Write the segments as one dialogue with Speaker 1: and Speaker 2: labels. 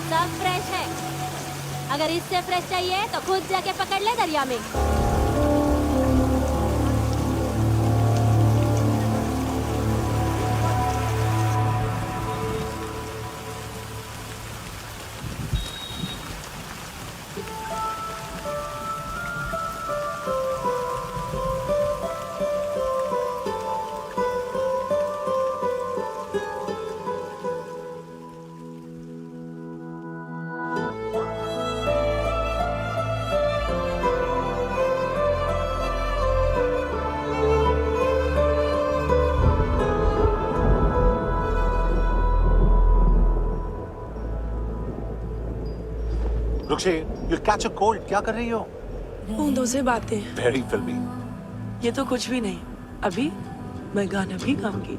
Speaker 1: सब फ्रेश है। अगर इससे फ्रेश चाहिए तो खुद जाके पकड़ ले दरिया में।
Speaker 2: रुक्षे, you'll catch a cold. क्या कर रही हो?
Speaker 3: बूंदों से बातें।
Speaker 2: Very filmy.
Speaker 3: ये तो कुछ भी नहीं। अभी मैं गाना भी गाऊंगी।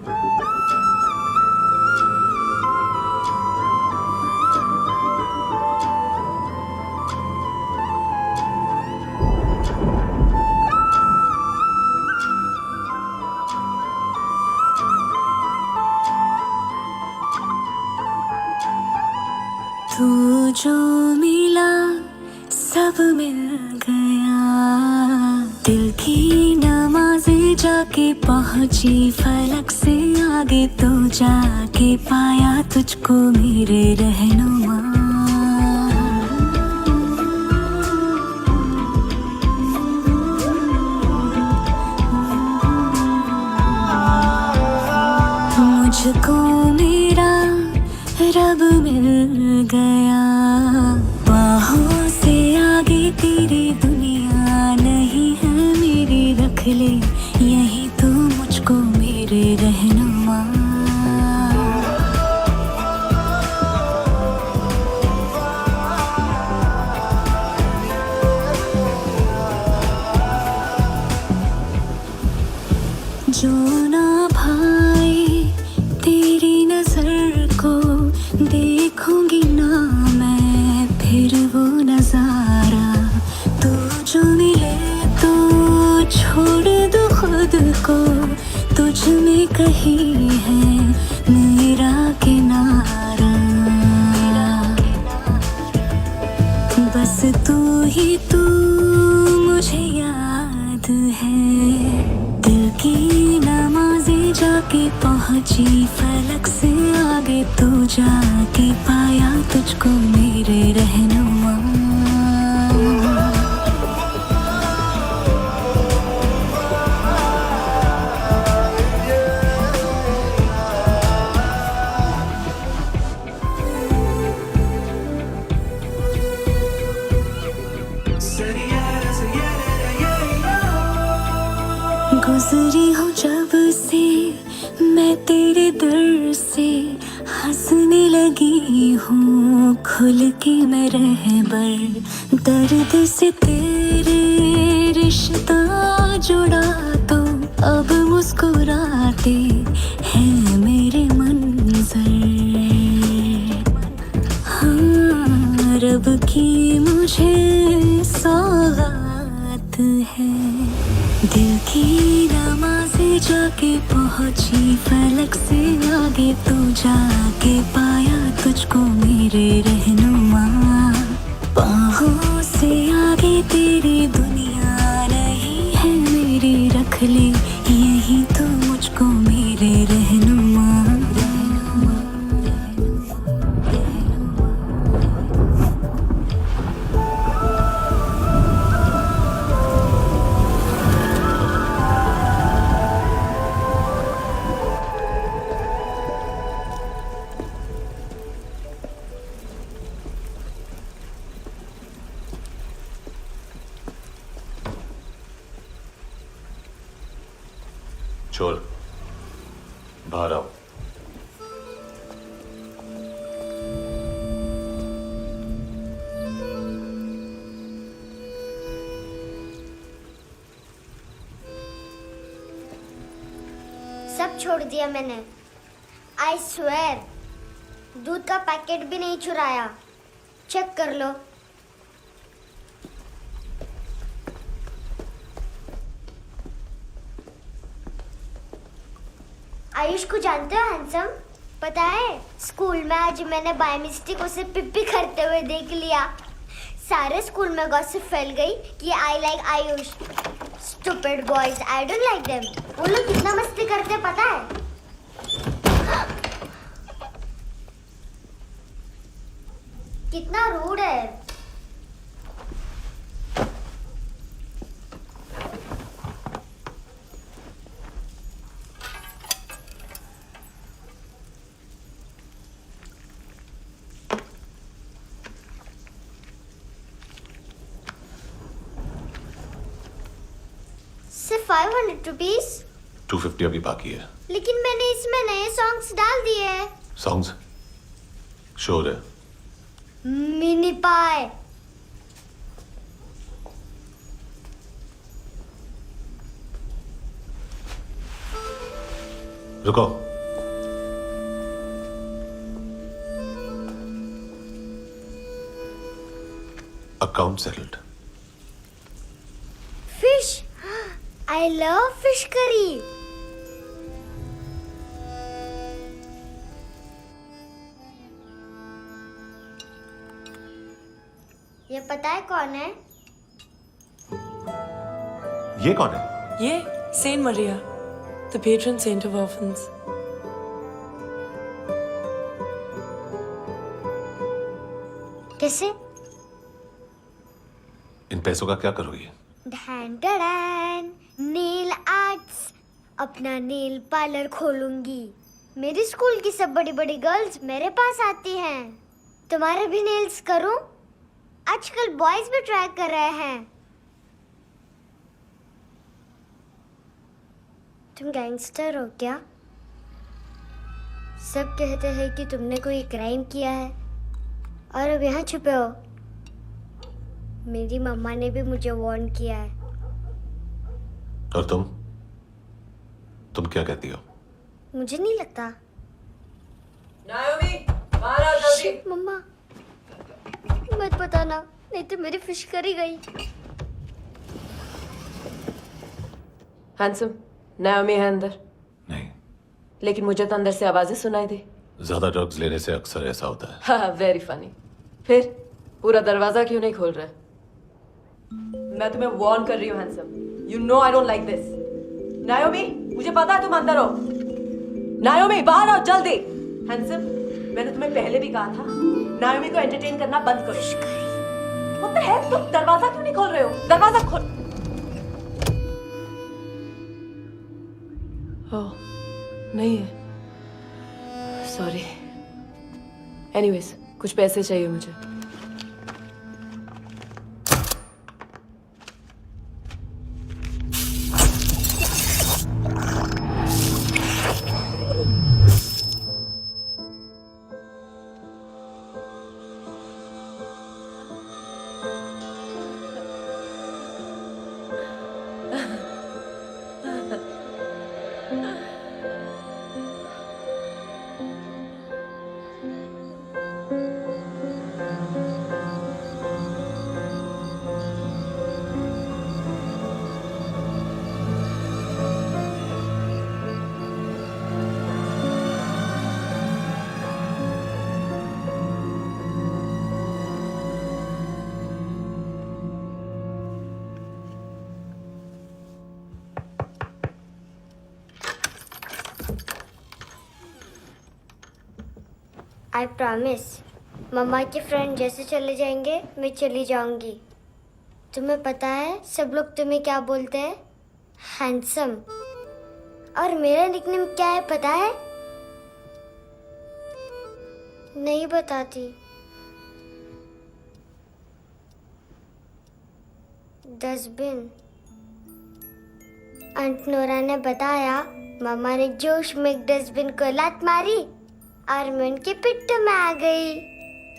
Speaker 4: तू जो मिला सब मिल गया, दिल की नमाज़ें जाके पहुंची फलक से आगे, तो जाके पाया तुझको मेरे रहनुमा। मुझको मेरा रब मिल गया, बाहों से आगे तेरी दुनिया नहीं है मेरी, रख ले यही तो मुझको मेरे रहनुमा। जो ना भाई तेरी नजर को देखूंगी ना मैं फिर वो नजारा, तू जो मिले तो छोड़ दो खुद को, तुझ में कहीं है मेरा किनारा। बस तू ही तू मुझे याद है, दिल की नमाज़ें जाके पहुंची फलक से आगे, तो जाके पाया तुझको मेरे रहनुमा। गुजरी हूँ जब से मैं तेरे दर से, हंसने लगी हूँ खुल के मैं रहबर, दर्द से तेरे रिश्ता जुड़ा, तो अब मुस्कुराते हैं मेरे मंजर। हाँ, रब की मुझे सौगात है, दिल की नमाज़ें जाके पहुंची फलक से आगे, तो जाके पाया तुझको मेरे रहनुमा। बाहों से आगे तेरी दुनिया नहीं है मेरी, रख ले यही तो मुझको मेरे रहनुमा।
Speaker 2: छोड़, बाहर आओ।
Speaker 5: सब छोड़ दिया मैंने, आई स्वेर। दूध का पैकेट भी नहीं चुराया, चेक कर लो। आयुष को जानते हो हैंडसम? पता है स्कूल में आज मैंने बाय मिस्टेक उसे पिप्पी करते हुए देख लिया। सारे स्कूल में गॉसिप फैल गई कि I like Ayush. Stupid boys, I don't like them. वो लोग कितना मस्ती करते पता है? कितना रूड है। सिर्फ 500 रुपीज।
Speaker 2: 250 अभी बाकी है।
Speaker 5: लेकिन मैंने इसमें नए सॉन्ग्स डाल दिए हैं।
Speaker 2: सॉन्ग्स शोर है।
Speaker 5: मिनी पाए।
Speaker 2: रुको। Account settled.
Speaker 5: Fish. I love fish curry. ये पता है कौन है?
Speaker 2: ये कौन है?
Speaker 3: ये saint Maria, the patron saint of orphans.
Speaker 5: कैसे?
Speaker 2: इन पैसों का क्या करोगी?
Speaker 5: ढैन ढैन, नेल आर्ट्स। अपना नेल पार्लर खोलूंगी। मेरी स्कूल की सब बड़ी बड़ी गर्ल्स मेरे पास आती हैं। तुम्हारे भी नेल्स करूं? आजकल बॉयज भी ट्राई कर रहे हैं। तुम गैंगस्टर हो क्या? सब कहते हैं कि तुमने कोई क्राइम किया है और अब यहाँ छुपे हो। मेरी मम्मा ने भी मुझे वार्न किया है।
Speaker 2: और तुम क्या कहती हो?
Speaker 5: मुझे नहीं लगता।
Speaker 3: नायोमी, बाहर आओ जल्दी।
Speaker 5: शिट, मम्मा मत बताना, नहीं तो मेरी फिश करी गई।
Speaker 3: हैंडसम, नायोमी है अंदर।
Speaker 2: नहीं,
Speaker 3: लेकिन मुझे तो अंदर से आवाजें सुनाई दी।
Speaker 2: ज्यादा ड्रग्स लेने से अक्सर ऐसा होता है।
Speaker 3: हाँ, वेरी फनी। फिर पूरा दरवाजा क्यों नहीं खोल रहे? मैं तुम्हें वार्न कर रही हूँ handsome. You know I don't like this. नायोमी, मुझे पता है तुम अंदर हो। नायोमी, बाहर आओ जल्दी। हैंडसम, मैंने तुम्हें पहले भी कहा था नायोमी को एंटरटेन करना बंद करो। What the heck? तुम दरवाजा क्यों नहीं खोल रहे हो? दरवाजा खोल। ओह, नहीं है। सॉरी। एनीवेज, कुछ पैसे चाहिए मुझे।
Speaker 5: आई प्रॉमिस, मम्मा के फ्रेंड जैसे चले जाएंगे मैं चली जाऊंगी। तुम्हें पता है सब लोग तुम्हें क्या बोलते हैं? हैंडसम। और मेरा निकनेम क्या है पता है? नहीं बताती। डस्टबिन। आंट नोरा ने बताया मम्मा ने जोश में एक डस्टबिन को लात मारी और मैं उनके पिट्ठू में आ गई,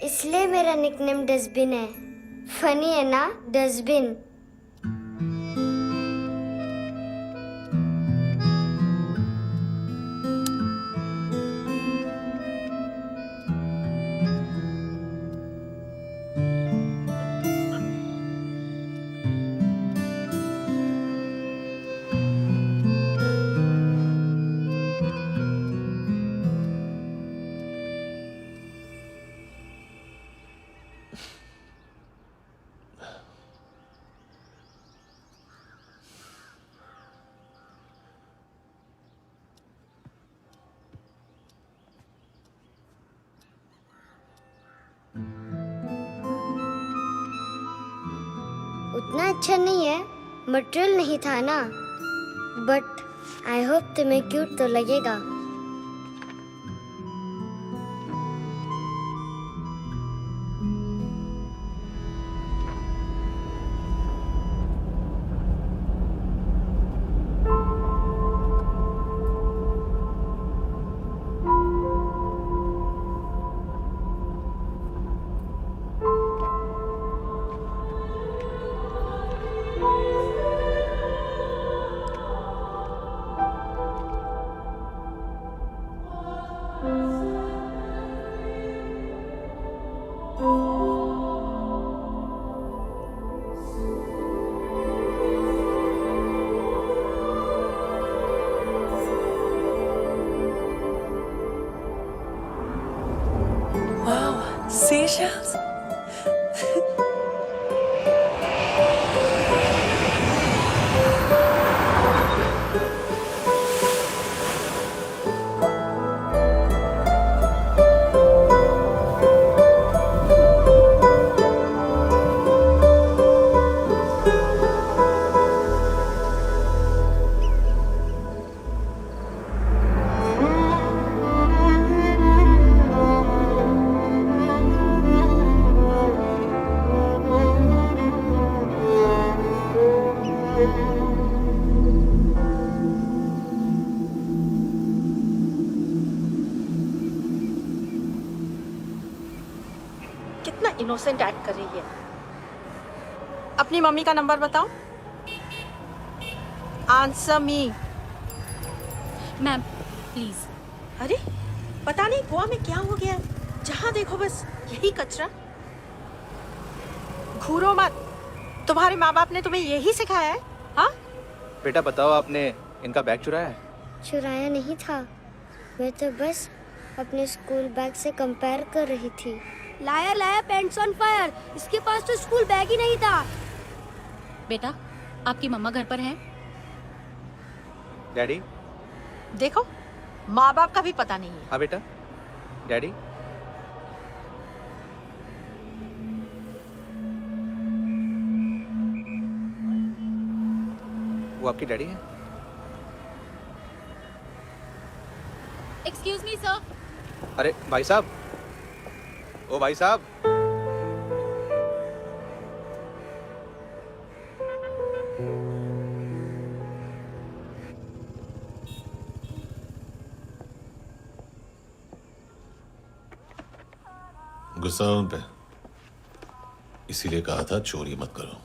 Speaker 5: इसलिए मेरा निकनेम डस्टबिन है। फनी है ना, डस्टबिन। इतना अच्छा नहीं है, मटेरियल नहीं था ना, बट आई होप तुम्हें क्यूट तो लगेगा।
Speaker 6: Wow, seashells.
Speaker 7: कितना इनोसेंट एक्ट कर रही है। अपनी मम्मी का नंबर बताओ। Answer me.
Speaker 1: Ma'am please.
Speaker 7: अरे पता नहीं गोवा में क्या हो गया है, जहाँ देखो बस यही कचरा। घूरो मत, तुम्हारे माँ बाप ने तुम्हें यही सिखाया है? हाँ
Speaker 8: बेटा बताओ, आपने इनका बैग चुराया है?
Speaker 5: चुराया नहीं था, मैं तो बस अपने स्कूल बैग से कंपेयर कर रही थी।
Speaker 1: Liar liar pants on fire, इसके पास तो स्कूल बैग ही नहीं था। बेटा आपकी मम्मा घर पर हैं?
Speaker 8: डैडी?
Speaker 7: देखो, माँ बाप का भी पता नहीं है।
Speaker 8: हाँ बेटा। डैडी? वो आपकी डैडी है?
Speaker 1: Excuse me sir.
Speaker 8: अरे भाई साहब, ओ भाई साहब।
Speaker 2: गुस्सा उन पे, इसीलिए कहा था चोरी मत करो।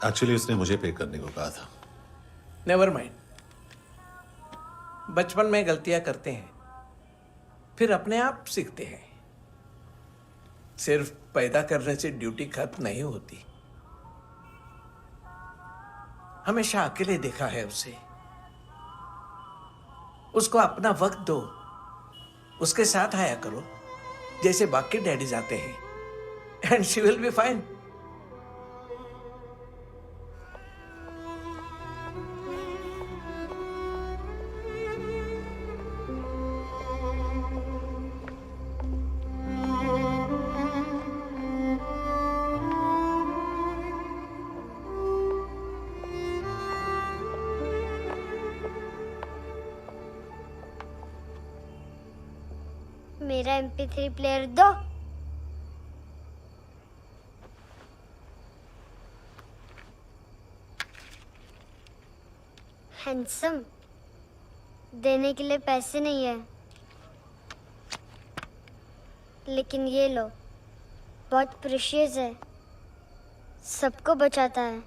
Speaker 2: एक्चुअली उसने मुझे पे करने को कहा था।
Speaker 9: नेवर माइंड, बचपन में गलतियां करते हैं, फिर अपने आप सीखते हैं। सिर्फ पैदा करने से ड्यूटी खत्म नहीं होती। हमेशा अकेले देखा है उसे। उसको अपना वक्त दो, उसके साथ आया करो जैसे बाकी डैडीज आते हैं, and she will be fine.
Speaker 5: मेरा MP3 प्लेयर दो। हैंडसम, देने के लिए पैसे नहीं है, लेकिन ये लो, बहुत प्रेशियस है, सबको बचाता है।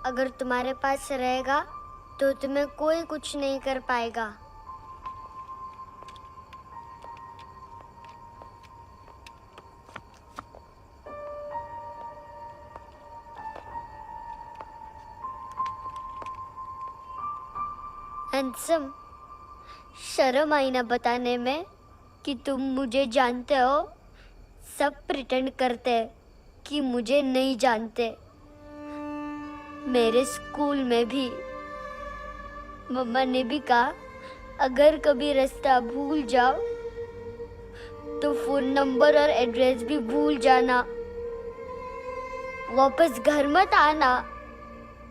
Speaker 5: अगर तुम्हारे पास रहेगा तो तुम्हें कोई कुछ नहीं कर पाएगा। हैंडसम, शर्म आई ना बताने में कि तुम मुझे जानते हो। सब प्रिटेंड करते हैं कि मुझे नहीं जानते। मेरे स्कूल में भी मम्मा ने भी कहा अगर कभी रास्ता भूल जाओ तो फोन नंबर और एड्रेस भी भूल जाना। वापस घर मत आना।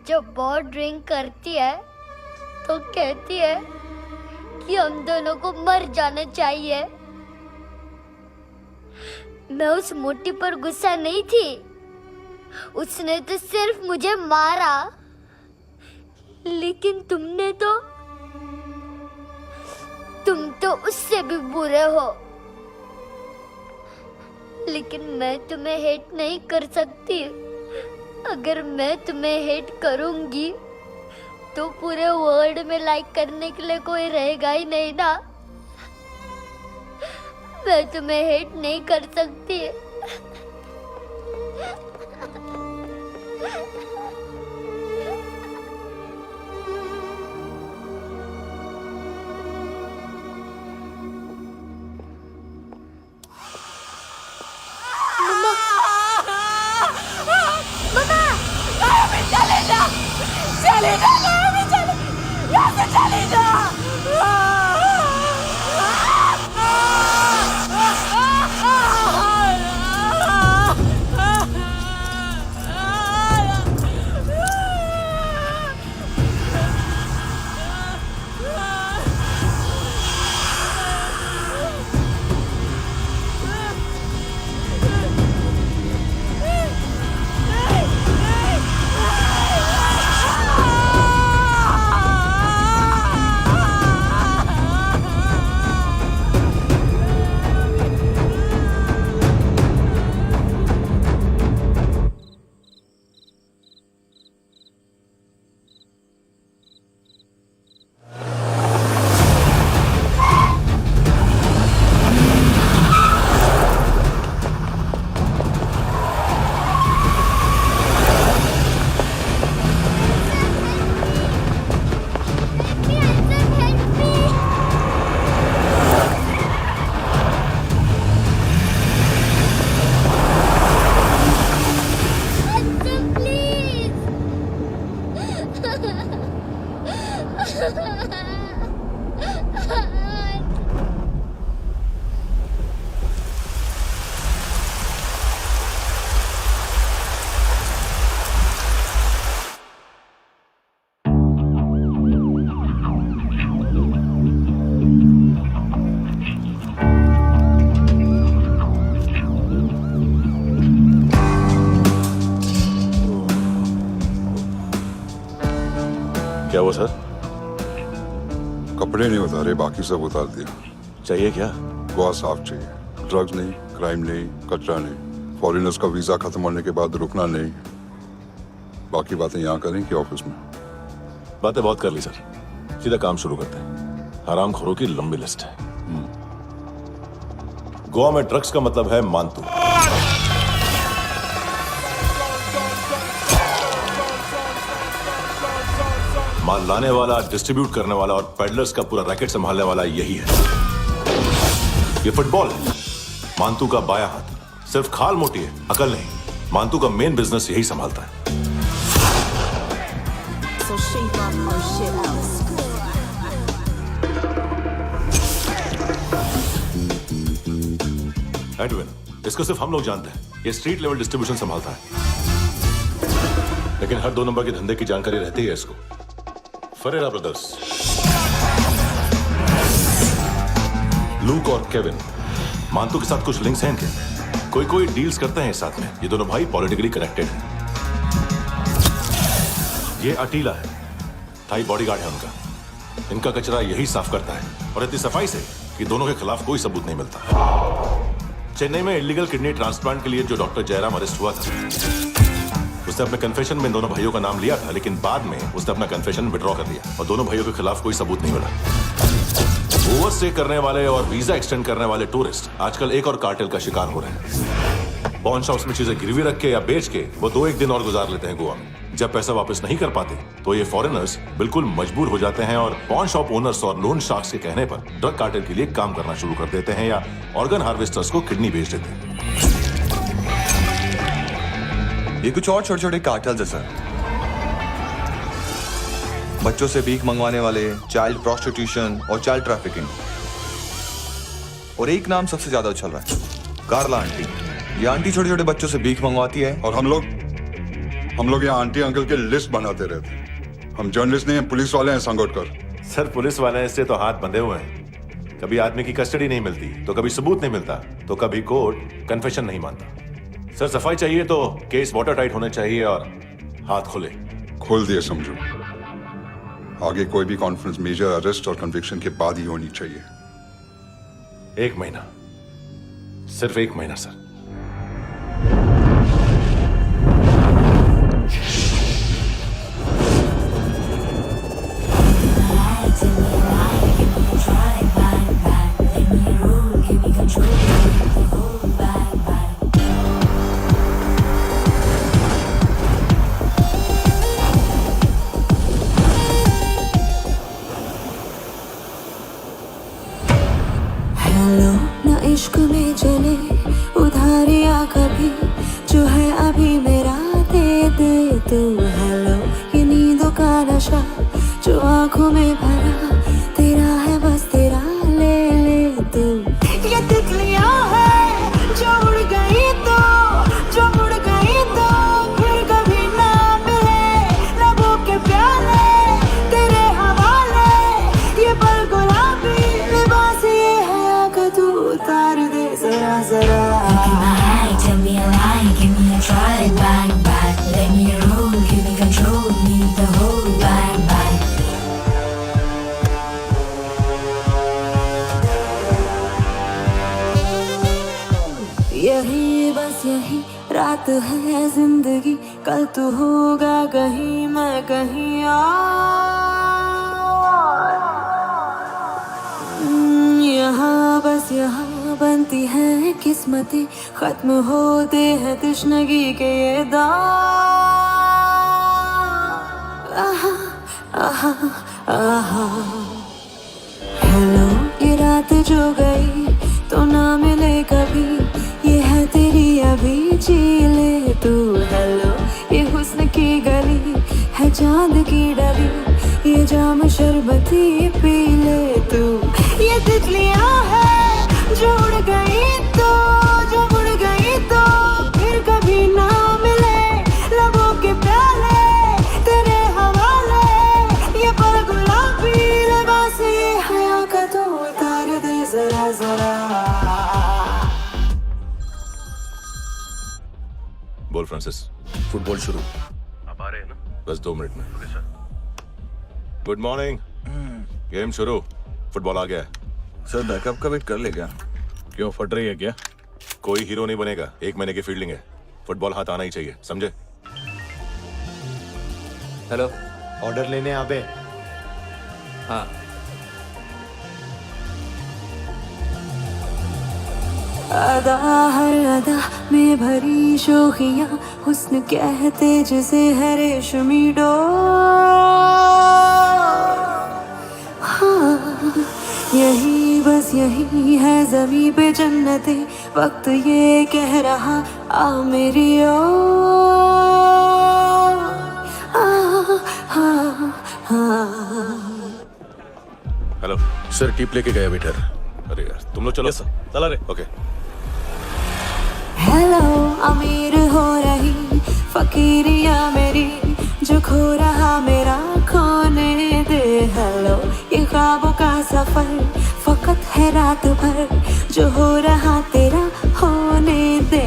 Speaker 5: जब बहुत ड्रिंक करती है तो कहती है कि हम दोनों को मर जाना चाहिए। मैं उस मोटी पर गुस्सा नहीं थी, उसने तो सिर्फ मुझे मारा। लेकिन तुम तो उससे भी बुरे हो। लेकिन मैं तुम्हें हेट नहीं कर सकती। अगर मैं तुम्हें हेट करूंगी तो पूरे वर्ल्ड में लाइक करने के लिए कोई रहेगा ही नहीं ना। मैं तुम्हें हेट नहीं कर सकती।
Speaker 2: क्या हुआ सर?
Speaker 10: कपड़े नहीं उतारे, बाकी सब उतार दिया।
Speaker 2: चाहिए क्या?
Speaker 10: गोवा साफ चाहिए। ड्रग्स नहीं, क्राइम नहीं, कचरा नहीं। फॉरेनर्स का वीजा खत्म होने के बाद रुकना नहीं। बाकी बातें यहाँ करें कि ऑफिस में?
Speaker 2: बातें बहुत कर ली सर, सीधा काम शुरू करते हैं। हरामखोरों की लंबी लिस्ट है। गोवा में ड्रग्स का मतलब है मानतू। माल लाने वाला, डिस्ट्रीब्यूट करने वाला और पेडलर्स का पूरा रैकेट संभालने वाला यही है। ये फुटबॉल है, मानतू का बायां हाथ। सिर्फ खाल मोटी है, अकल नहीं। मानतू का मेन बिजनेस यही संभालता है। एडविन, इसको सिर्फ हम लोग जानते हैं। ये स्ट्रीट लेवल डिस्ट्रीब्यूशन संभालता है, लेकिन हर 2 नंबर के धंधे की जानकारी रहती है इसको। फरेरा ब्रदर्स, लूक और केविन, मानतू के साथ कुछ लिंक्स हैं इनके। कोई डील्स करते हैं साथ में। ये दोनों भाई पॉलिटिकली कनेक्टेड हैं। ये अटीला है, थाई बॉडीगार्ड है उनका। इनका कचरा यही साफ करता है, और इतनी सफाई से कि दोनों के खिलाफ कोई सबूत नहीं मिलता। चेन्नई में इलीगल किडनी ट्रांसप्लांट के लिए जो डॉक्टर जयराम अरेस्ट हुआ था, उसने अपने कन्फेशन में दोनों भाइयों का नाम लिया था, लेकिन बाद में उसने अपना कन्फेशन विड्रॉ कर लिया और दोनों भाइयों के खिलाफ कोई सबूत नहीं मिला। ओवरस्टे करने वाले और वीजा एक्सटेंड करने वाले टूरिस्ट आजकल एक और कार्टेल का शिकार हो रहे हैं। पॉन शॉप्स में चीजें गिरवी रख के या बेच के वो 2-1 दिन और गुजार लेते हैं गोवा में। जब पैसा वापस नहीं कर पाते तो ये फॉरेनर्स बिल्कुल मजबूर हो जाते हैं और पॉन शॉप ओनर्स और लोन शार्क्स के कहने पर ड्रग कार्टेल के लिए काम करना शुरू कर देते हैं या ऑर्गन हार्वेस्टर्स को किडनी बेच देते हैं।
Speaker 11: ये कुछ और छोटे-छोटे कार्टेल्स है सर। बच्चों से भीख मंगवाने वाले, चाइल्ड प्रोस्टिट्यूशन और चाइल्ड ट्रैफिकिंग। और एक नाम सबसे ज्यादा उछल रहा है, कार्ला आंटी। ये आंटी छोटे छोटे बच्चों से भीख मंगवाती है।
Speaker 10: और हम लोग यहाँ आंटी अंकल के लिस्ट बनाते रहते हैं। हम जर्नलिस्ट नहीं हैं, पुलिस वाले हैं संगोटकर।
Speaker 2: सर पुलिस वाले हैं, इससे तो हाथ बंधे हुए हैं। कभी आदमी की कस्टडी नहीं मिलती तो कभी सबूत नहीं मिलता तो कभी कोर्ट कन्फेशन नहीं मानता। सर सफाई चाहिए तो केस वाटर टाइट होने चाहिए और हाथ खुले।
Speaker 10: खोल दिए समझो। आगे कोई भी कॉन्फ्रेंस मेजर अरेस्ट और कन्विक्शन के बाद ही होनी चाहिए।
Speaker 2: 1 महीना, सिर्फ 1 महीना सर।
Speaker 4: इश्क में चले उधारिया कभी, जो है अभी मेरा दे दे तू। हेलो ये नींदों का नशा जो आंखों में भरा, तेरा है बस तेरा ले ले तू। ये तितलियां है जो उड़ गई तो, जो उड़ गई तो फिर कभी ना मिले। लबों के प्याले तेरे हवाले, ये पल गुलाबी लिबास ये है आका तू उतार दे जरा जरा। Tell me a lie, give me a try, bang bang. Let me roll, give me control, need the whole bang bang. यही बस यही रात है जिंदगी, कल तू होगा कहीं मैं कहीं और। यहाँ बस यहाँ बनती है किस्मतें, खत्म होते हैं तश्नगी के ये दाग। आहा आहा आहा। हेलो ये रात जो गई तो ना मिले कभी, ये है तेरी अभी जी ले तू। हेलो ये हुस्न की गली है चांद की डली, ये जाम शरबती पी ले तू। ये तितलियां है जो उड़ गई तो, जो उड़ गई तो फिर कभी ना मिले। लबों के प्याले तेरे हवाले, ये पल गुलाबी लिबास ये हया का तो उतार दे जरा जरा।
Speaker 2: बोल फ्रांसिस।
Speaker 8: फुटबॉल शुरू।
Speaker 2: आप आ रहे हैं ना? बस 2 मिनट में। Okay sir. Good morning. Game शुरू। फुटबॉल आ गया है।
Speaker 11: सर बैकअप का वेट कर ले क्या?
Speaker 8: क्यों फट रही है क्या?
Speaker 2: कोई हीरो नहीं बनेगा, 1 महीने की फील्डिंग है। फुटबॉल हाथ आना ही चाहिए, समझे?
Speaker 8: हेलो,
Speaker 12: ऑर्डर लेने आबे।
Speaker 8: हाँ।
Speaker 4: अदा हर अदा में भरी शोखियाँ, हुस्न कहते जिसे है रेशमी डोर। हाँ यही बस यही है ज़मीं पे जन्नते, वक्त ये कह रहा आ मेरी ओर।
Speaker 2: हेलो
Speaker 8: सर, टिप लेके गया वेटर।
Speaker 2: अरे यार तुम लोग चलो।
Speaker 8: सर चला रे।
Speaker 2: ओके।
Speaker 4: हेलो अमीर हो रही फकीरिया मेरी, जो खो रहा मेरा खोने दे। हेलो ये ख्वाबों का सफर फकत है रात भर, जो हो रहा तेरा होने दे।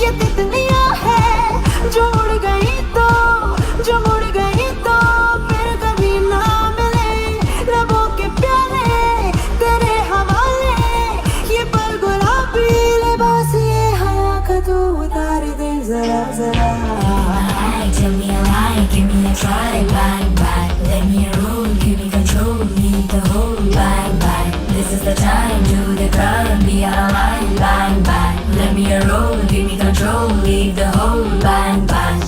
Speaker 4: ये तितलियां है जो उड़ गई तो, जो उड़ गई तो फिर कभी ना मिले। लबों के प्याले तेरे हवाले, ये पल गुलाबी लिबास ये हया का तू उतार दे जरा जरा। Tell me a lie, give me a try, bang bang. Let me roll, give me control, need the whole bang bang. This is the time, do the crime, be alive, bang bang. Let me roll, give me control, leave the whole bang bang.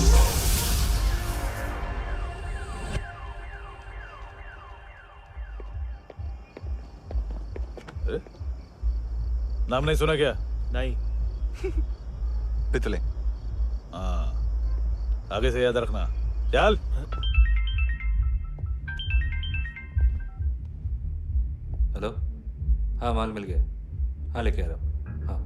Speaker 8: नाम नहीं सुना क्या?
Speaker 12: नहीं।
Speaker 11: पितले।
Speaker 8: हाँ, आगे से याद रखना। चल। हेलो, हाँ माल मिल गया, हाँ लेके आ रहा हूँ, हाँ।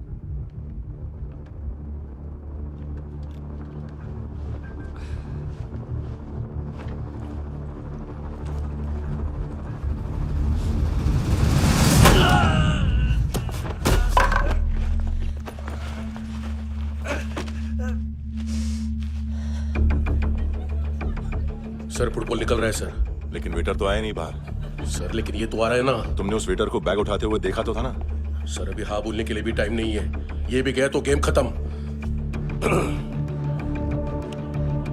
Speaker 12: सर फुटबॉल निकल रहा है सर।
Speaker 2: लेकिन वेटर तो आया नहीं बाहर।
Speaker 12: सर लेकिन ये तो आ रहा है ना।
Speaker 2: तुमने उस वेटर को बैग उठाते हुए देखा तो था ना।
Speaker 12: सर अभी हाँ बोलने के लिए भी टाइम नहीं है, ये भी गया तो गेम खत्म।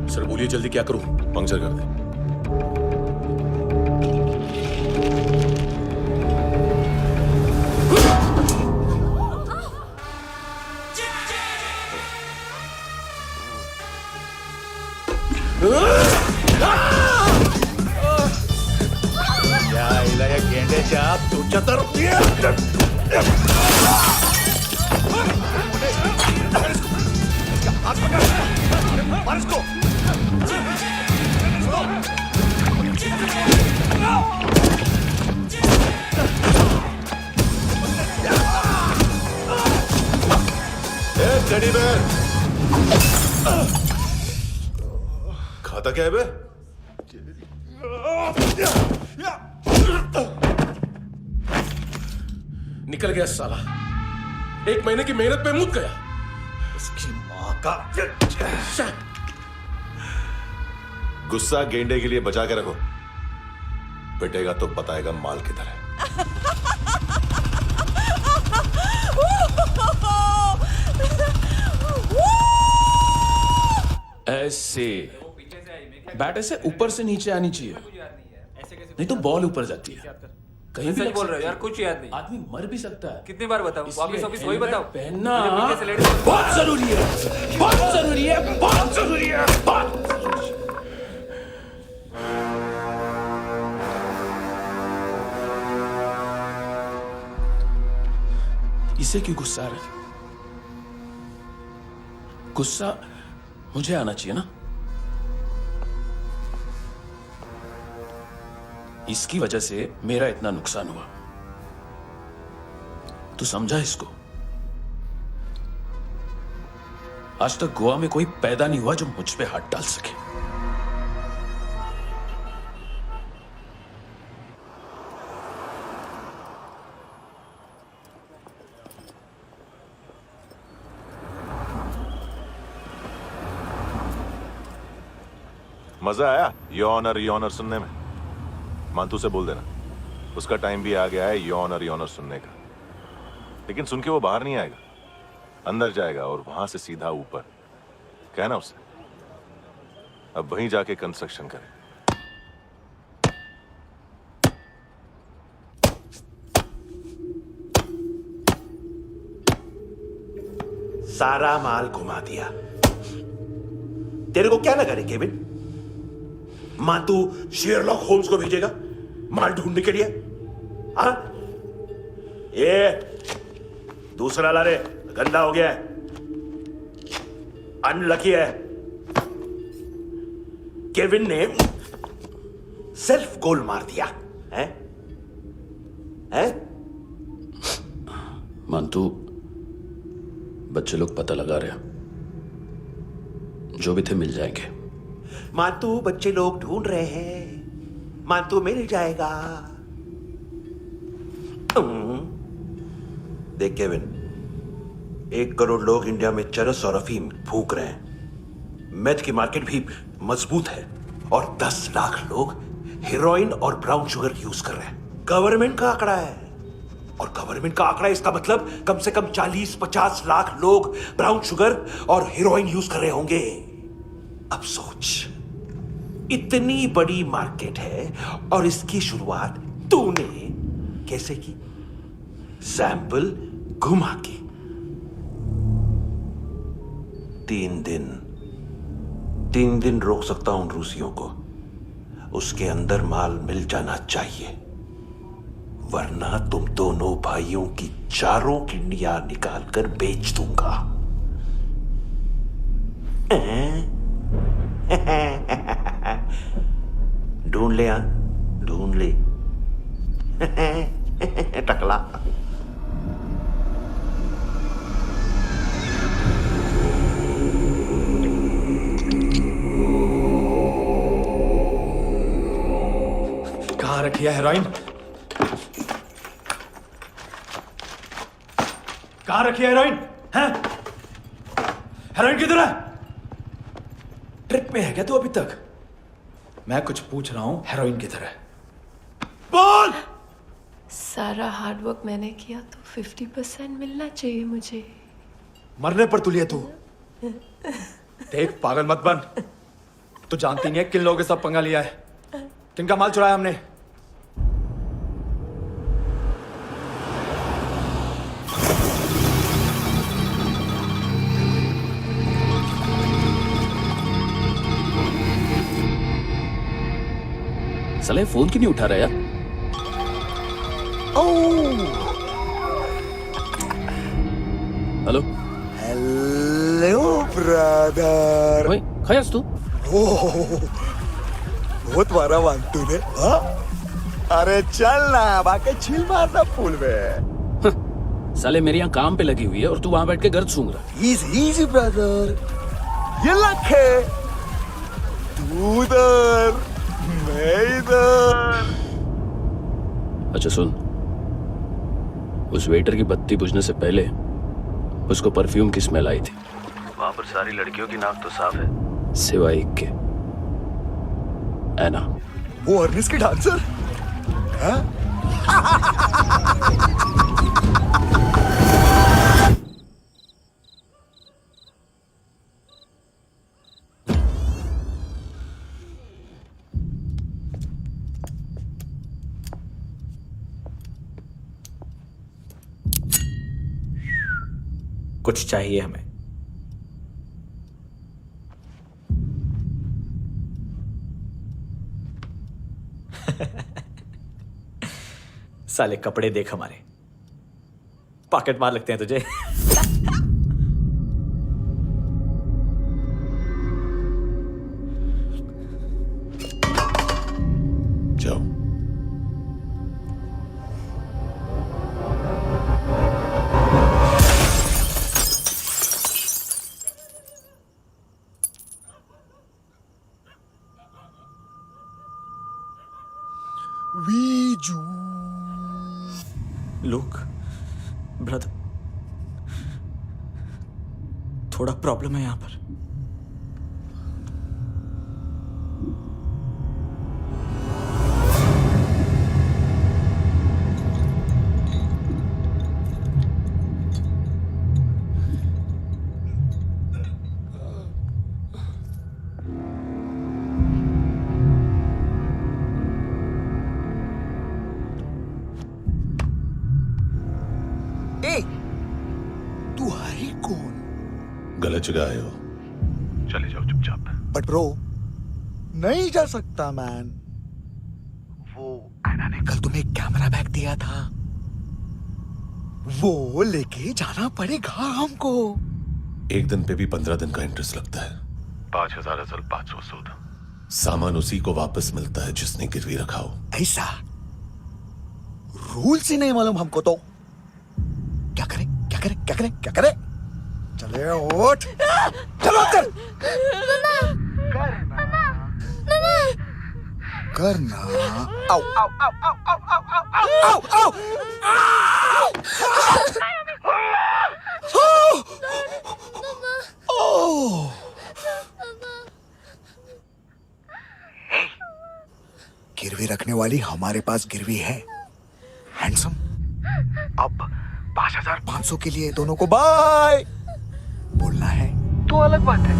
Speaker 12: सर बोलिए जल्दी क्या करूं?
Speaker 2: पंक्चर कर दे।
Speaker 12: तू चतर
Speaker 2: टेडी बेयर खाता क्या है बे?
Speaker 12: निकल गया साला, 1 महीने की मेहनत पे मुक गया। इसकी माँ का
Speaker 2: गुस्सा गेंडे के लिए बचा के रखो, पिटेगा तो बताएगा माल किधर है।
Speaker 12: ऐसे बैट ऐसे ऊपर से नीचे आनी चाहिए, नहीं तो बॉल ऊपर जाती है। कहीं भी
Speaker 8: बोल रहे हो यार, कुछ याद नहीं।
Speaker 12: आदमी मर भी सकता है।
Speaker 8: कितनी बार बताऊं? वापिस वापिस वही बताओ।
Speaker 12: पहनना
Speaker 8: मुझे पीछे से लेट
Speaker 12: बहुत जरूरी है, बहुत जरूरी है, बहुत जरूरी है, बहुत जरूरी है। इसे क्यों गुस्सा आ रहा है? गुस्सा मुझे आना चाहिए ना। इसकी वजह से मेरा इतना नुकसान हुआ, तू समझा इसको? आज तक गोवा में कोई पैदा नहीं हुआ जो मुझ पे हाथ डाल सके।
Speaker 2: मजा आया योनर सुनने में? मानतू से बोल देना उसका टाइम भी आ गया है योनर सुनने का। लेकिन सुन के वो बाहर नहीं आएगा, अंदर जाएगा और वहां से सीधा ऊपर। कहना उसे अब वहीं जाके कंस्ट्रक्शन करे।
Speaker 9: सारा माल घुमा दिया। तेरे को क्या लगा रे केविन? मां तू शेरलॉक होम्स को भेजेगा माल ढूंढने के लिए? हाँ, ये दूसरा ला रे, गंदा हो गया है, अनलकी है। केविन ने सेल्फ गोल मार दिया है? हैं?
Speaker 12: मानतू, बच्चे लोग पता लगा रहे हैं, जो भी थे मिल जाएंगे।
Speaker 9: मानतू, बच्चे लोग ढूंढ रहे हैं, मानतू मिल जाएगा। देख केविन, 1 करोड़ लोग इंडिया में चरस और अफीम फूक रहे हैं। मेथ की मार्केट भी मजबूत है और 10 लाख लोग हेरोइन और ब्राउन शुगर यूज कर रहे हैं। गवर्नमेंट का आंकड़ा है, और गवर्नमेंट का आंकड़ा इसका मतलब कम से कम 40-50 लाख लोग ब्राउन शुगर और हेरोइन यूज कर रहे होंगे। अब सोच, इतनी बड़ी मार्केट है और इसकी शुरुआत तूने कैसे की? सैंपल घुमा के। 3 दिन रोक सकता हूं रूसियों को, उसके अंदर माल मिल जाना चाहिए, वरना तुम दोनों भाइयों की 4 किडनियां निकाल कर बेच दूंगा। ढूंढ ले, ढूंढ ले। टकला।
Speaker 8: कहाँ रखी है हेरोइन? कहाँ रखी है हेरोइन? हैं? हेरोइन किधर है? ट्रिप पे है क्या तू अभी तक? मैं कुछ पूछ रहा हूं, हेरोइन किधर है? बोल!
Speaker 6: सारा हार्ड वर्क मैंने किया तो 50% मिलना चाहिए मुझे।
Speaker 8: मरने पर तुली है तू। देख पागल मत बन। तू जानती नहीं है किन लोगों के साथ पंगा लिया है, किनका माल चुराया हमने।
Speaker 12: साले फोन क्यों नहीं उठा रहा यार? Hello
Speaker 13: hello brother.
Speaker 12: ओए खयास तू?
Speaker 13: बहुत मारा मानतू ने। हाँ? अरे चल ना, बाकी छील मारना पूल में।
Speaker 12: साले मेरी यहाँ काम पे लगी हुई है और तू वहां बैठ के गर्द सूंघ रहा।
Speaker 13: इजी ब्रदर, ये लक है। तू उधर, मैं इधर।
Speaker 12: अच्छा सुन, उस वेटर की बत्ती बुझने से पहले उसको परफ्यूम की स्मेल आई थी। वहां पर सारी लड़कियों की नाक तो साफ है, सिवाय एक के, एना।
Speaker 13: वो अर्निस की डांसर? हाँ?
Speaker 8: कुछ चाहिए हमें। साले कपड़े देख हमारे, पॉकेट मार लगते हैं तुझे।
Speaker 2: जाओ।
Speaker 8: लुक ब्रदर, थोड़ा प्रॉब्लम है यहां पर।
Speaker 13: तू है कौन?
Speaker 2: गलत जगह आए हो, चले जाओ चुपचाप।
Speaker 13: बट ब्रो, नहीं जा सकता मैन। वो एना ने कल तुम्हें कैमरा बैग दिया था, वो लेके जाना पड़ेगा हमको।
Speaker 2: एक दिन पे भी 15 दिन का इंटरेस्ट लगता है। 5,000 असल 500 सूद। सामान उसी को वापस मिलता है जिसने गिरवी रखा हो।
Speaker 13: ऐसा रूल्स ही नहीं मालूम हमको तो। क्या करें क्या करें क्या करें क्या करें? चले उठ, चलो कर करना। आओ आओ आओ आओ आओ आओ आओ आओ आओ। गिरवी रखने वाली हमारे पास गिरवी है हैंडसम। अब 5,500 के लिए दोनों को बाय बोलना है तो अलग बात है।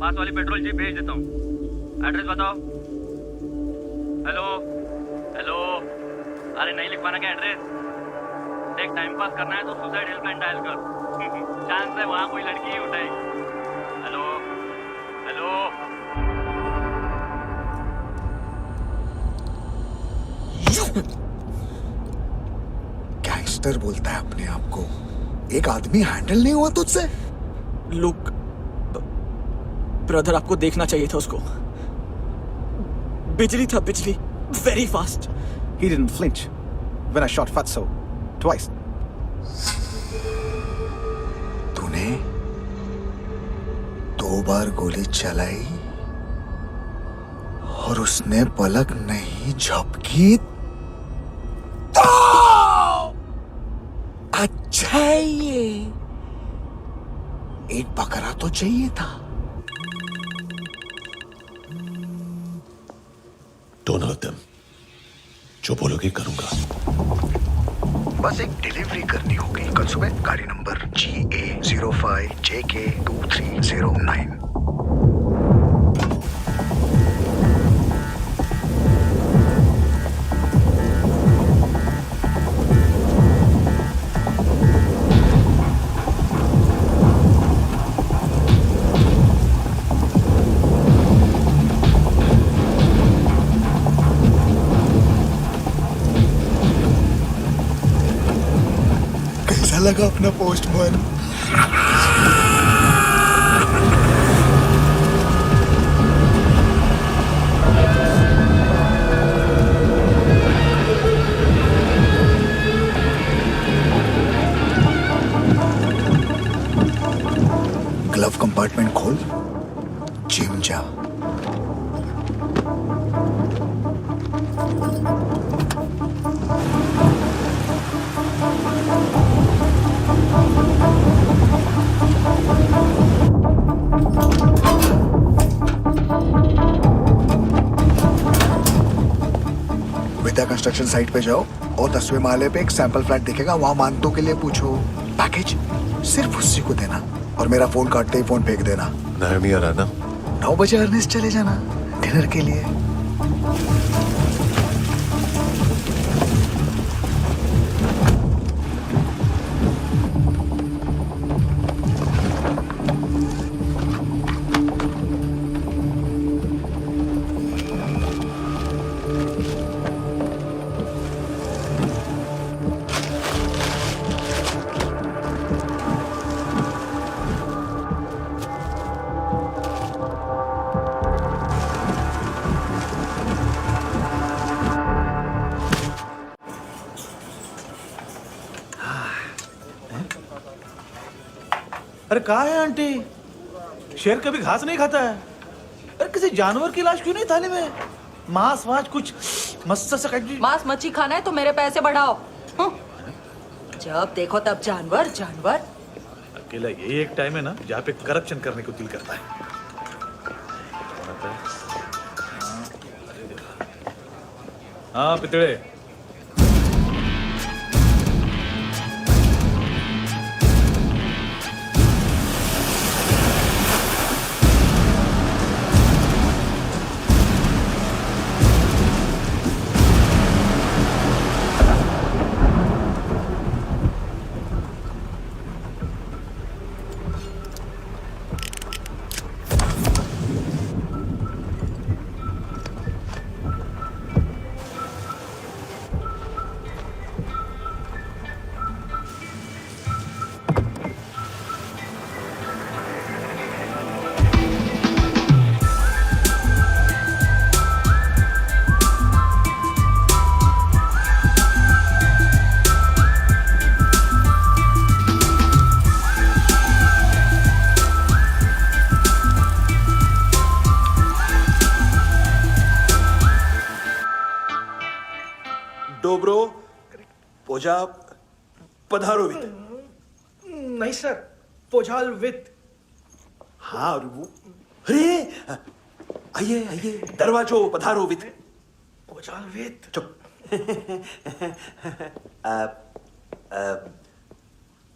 Speaker 12: पास वाली पेट्रोल जीप भेज देता हूँ। एड्रेस बताओ। हेलो हेलो, अरे नहीं लिखवाना क्या एड्रेस? देख टाइम पास करना है तो सुसाइड हेल्पलाइन डायल कर। चांस है वहाँ कोई लड़की ही उठाएगी। Hello hello.
Speaker 13: गैंगस्टर बोलता है अपने आप को। एक आदमी हैंडल नहीं हुआ तुझसे?
Speaker 8: लुक ब्रदर, आपको देखना चाहिए था उसको। बिजली था, बिजली, very fast.
Speaker 13: He didn't flinch when I shot Fatso twice. तूने 2 बार गोली चलाई और उसने पलक नहीं झपकी तो अच्छा है ये। एक बकरा तो चाहिए था।
Speaker 2: Don't hurt them. जो बोलोगे करूंगा।
Speaker 13: बस एक डिलीवरी करनी होगी कल सुबह। गाड़ी नंबर GA05JK2309। कैसा लगा अपना पोस्टमैन? ग्लव कंपार्टमेंट खोल, जिम जा। विद्या कंस्ट्रक्शन साइट पे जाओ और 10वें माले पे एक सैंपल फ्लैट दिखेगा, वहां मानतों के लिए पूछो। पैकेज सिर्फ उसी को देना और मेरा फोन काटते ही फोन फेंक देना।
Speaker 2: नायमी आ रहा ना?
Speaker 13: 9 बजे अर्नेस्ट चले जाना डिनर के लिए।
Speaker 8: अरे कहाँ है आंटी? शेर कभी घास नहीं खाता है। अरे किसी जानवर की लाश क्यों नहीं थाली में? मांस वाच कुछ मस्त सा
Speaker 3: मांस मच्छी खाना है तो मेरे पैसे बढ़ाओ। जब देखो तब जानवर जानवर।
Speaker 8: अकेला यही एक टाइम है ना जहाँ पे करप्शन करने को दिल करता है। हाँ पितड़े।
Speaker 9: डोब्रो पोजा पधारोवित।
Speaker 8: नहीं सर, पोझाल विथ।
Speaker 9: हाँ अरे आइए आइए, दरवाजो पधारोवित।
Speaker 8: पोझाल विथ।
Speaker 9: चुप।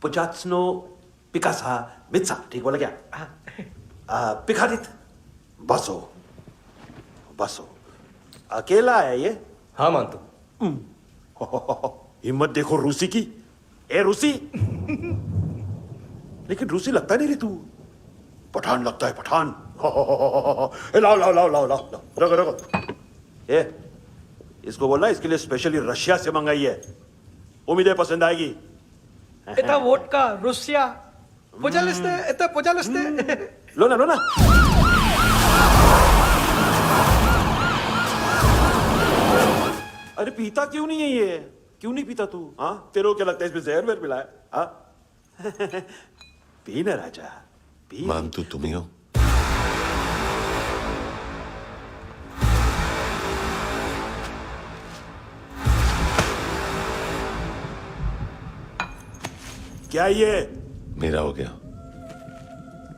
Speaker 9: पुचात्सनो पिकासा मित्सा, ठीक बोला क्या? पिखादित बसो बसो। अकेला है ये?
Speaker 14: हाँ मानतो।
Speaker 9: हिम्मत देखो रूसी की। ए रूसी, लेकिन रूसी लगता नहीं रे तू, पठान लगता है पठान। लाओ लाओ लाओ लाओ लाओ, रखो रखो। ए इसको बोलना इसके लिए स्पेशली रशिया से मंगाई है, उम्मीद है पसंद आएगी।
Speaker 14: इतना वोडका रुसिया पोजालिस्ते इतना पोजालिस्ते।
Speaker 9: लो ना लो ना। अरे पीता क्यों नहीं है ये? क्यों नहीं पीता तू? हाँ तेरे को क्या लगता है इसमें जहर वहर मिला है? हाँ पी ना राजा पी।
Speaker 2: मान तू तुम ही हो।
Speaker 9: क्या ये?
Speaker 2: मेरा हो गया,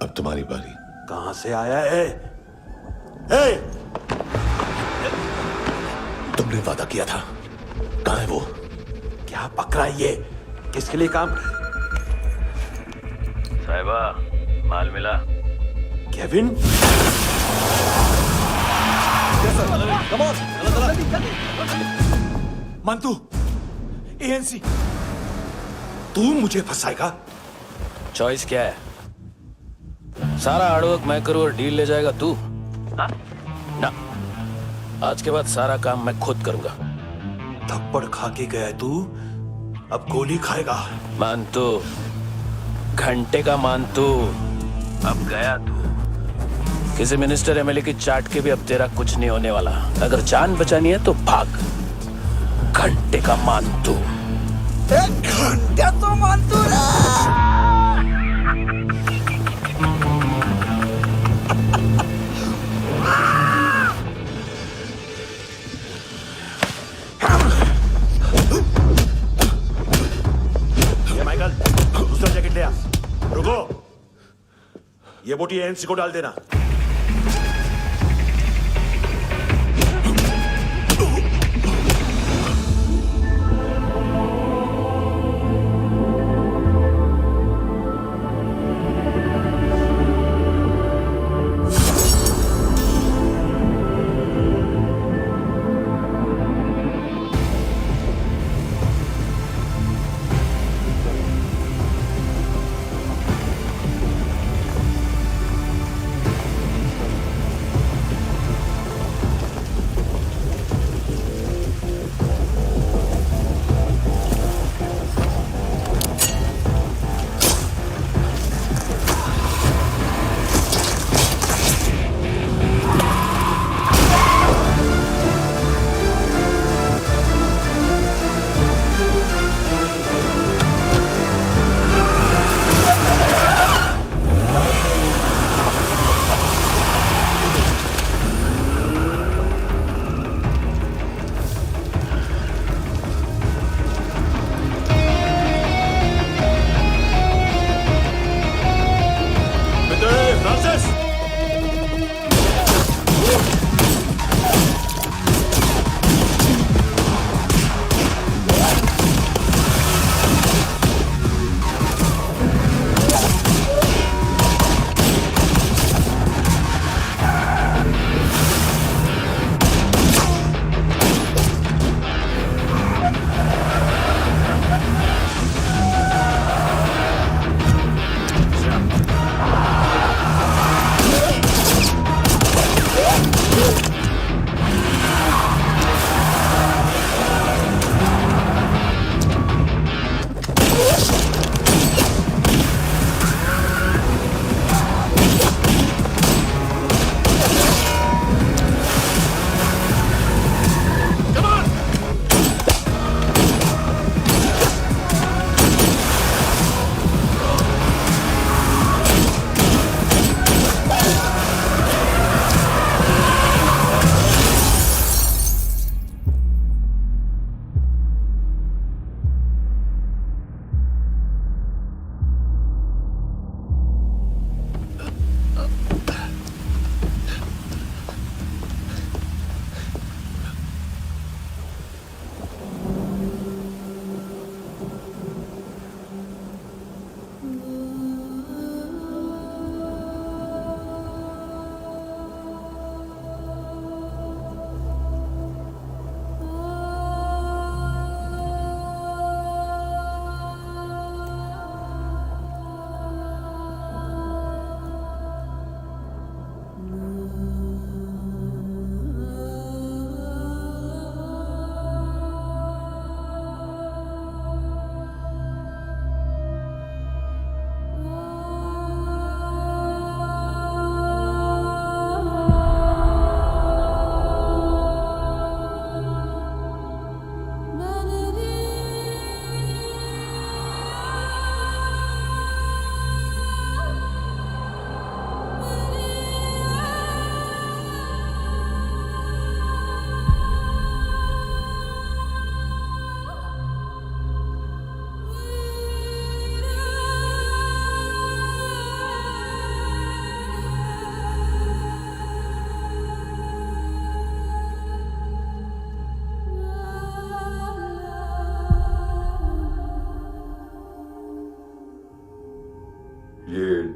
Speaker 2: अब तुम्हारी बारी।
Speaker 9: कहां से आया है? ए!
Speaker 2: तुमने वादा किया था, कहां है वो?
Speaker 9: क्या पकड़ा है ये? किसके लिए काम?
Speaker 12: साहिबा माल मिला?
Speaker 9: केविन?
Speaker 8: मंतू, एएनसी।
Speaker 9: तू मुझे फंसाएगा?
Speaker 12: चॉइस क्या है? सारा हार्डवर्क मैं करूं और डील ले जाएगा तू? हाँ? ना, आज के बाद सारा काम मैं खुद करूंगा।
Speaker 9: थप्पड़ खा के गया तू, अब गोली खाएगा।
Speaker 12: मानतू, घंटे का मानतू, अब गया तू। किसी मिनिस्टर एमएलए की चाट के भी अब तेरा कुछ नहीं होने वाला। अगर जान बचानी है तो भाग। घंटे का मानतू।
Speaker 13: एक घंटे तो मानतू ना।
Speaker 9: माइकल, दूसरा जैकेट ले आ। रुको, ये बोटी एएनसी को डाल देना।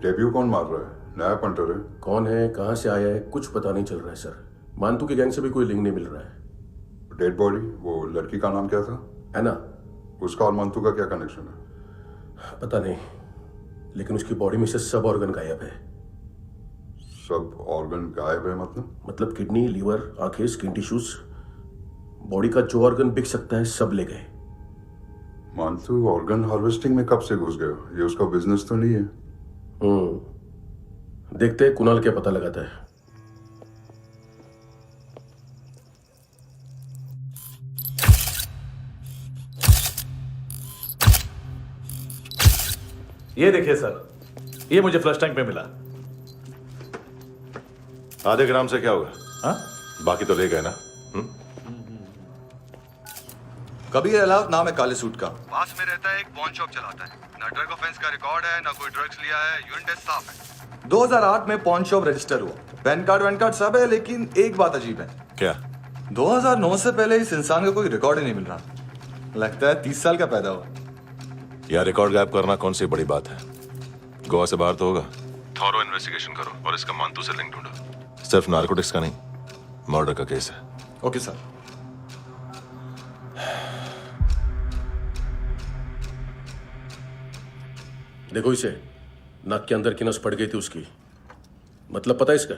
Speaker 10: डेब्यू कौन मार रहा है? नया पंटर है।
Speaker 12: कौन है, कहाँ से आया है, कुछ पता नहीं चल रहा है सर। मानतू के गैंग से भी कोई लिंक नहीं मिल रहा है।
Speaker 10: डेड बॉडी, वो लड़की का नाम क्या था?
Speaker 12: एना।
Speaker 10: उसका और मंतू का क्या कनेक्शन है?
Speaker 12: पता नहीं, लेकिन उसकी बॉडी में से सब ऑर्गन गायब है।
Speaker 10: सब ऑर्गन गायब है
Speaker 12: मतलब किडनी, लीवर, आंखें, स्किन टिश्यूज, बॉडी का जो ऑर्गन बिक सकता है सब ले गए।
Speaker 10: मंतू ऑर्गन हार्वेस्टिंग में कब से घुस गए? ये उसका बिजनेस तो नहीं है?
Speaker 12: देखते हैं कुणाल क्या पता लगाता है।
Speaker 2: ये देखिए सर, ये मुझे फ्लश टैंक में मिला। आधे ग्राम से क्या होगा? हाँ, बाकी तो ले गए ना।
Speaker 11: कबीर अलाउत नाम है काले सूट का। पास में रहता है, एक पॉन शॉप चलाता है। ना ड्रग ऑफेंस का रिकॉर्ड है, ना कोई ड्रग्स लिया है। यूरिन टेस्ट साफ है। 2008 में पॉन शॉप रजिस्टर हुआ। पैन कार्ड वैन कार्ड सब है, लेकिन एक बात अजीब है।
Speaker 2: क्या?
Speaker 11: 2009 से पहले इस इंसान का कोई रिकॉर्ड ही नहीं मिल रहा। लगता है 30 साल का पैदा हुआ।
Speaker 2: यार रिकॉर्ड गायब करना कौन सी बड़ी बात है? गोवा से बाहर तो होगा। थॉरो इन्वेस्टिगेशन करो और इसका मानतू से लिंक ढूंढो। सिर्फ नारकोटिक्स का नहीं, मर्डर का केस है।
Speaker 11: Okay sir.
Speaker 12: देखो इसे, नाक के अंदर की नस पड़ गई थी उसकी। मतलब पता है इसका?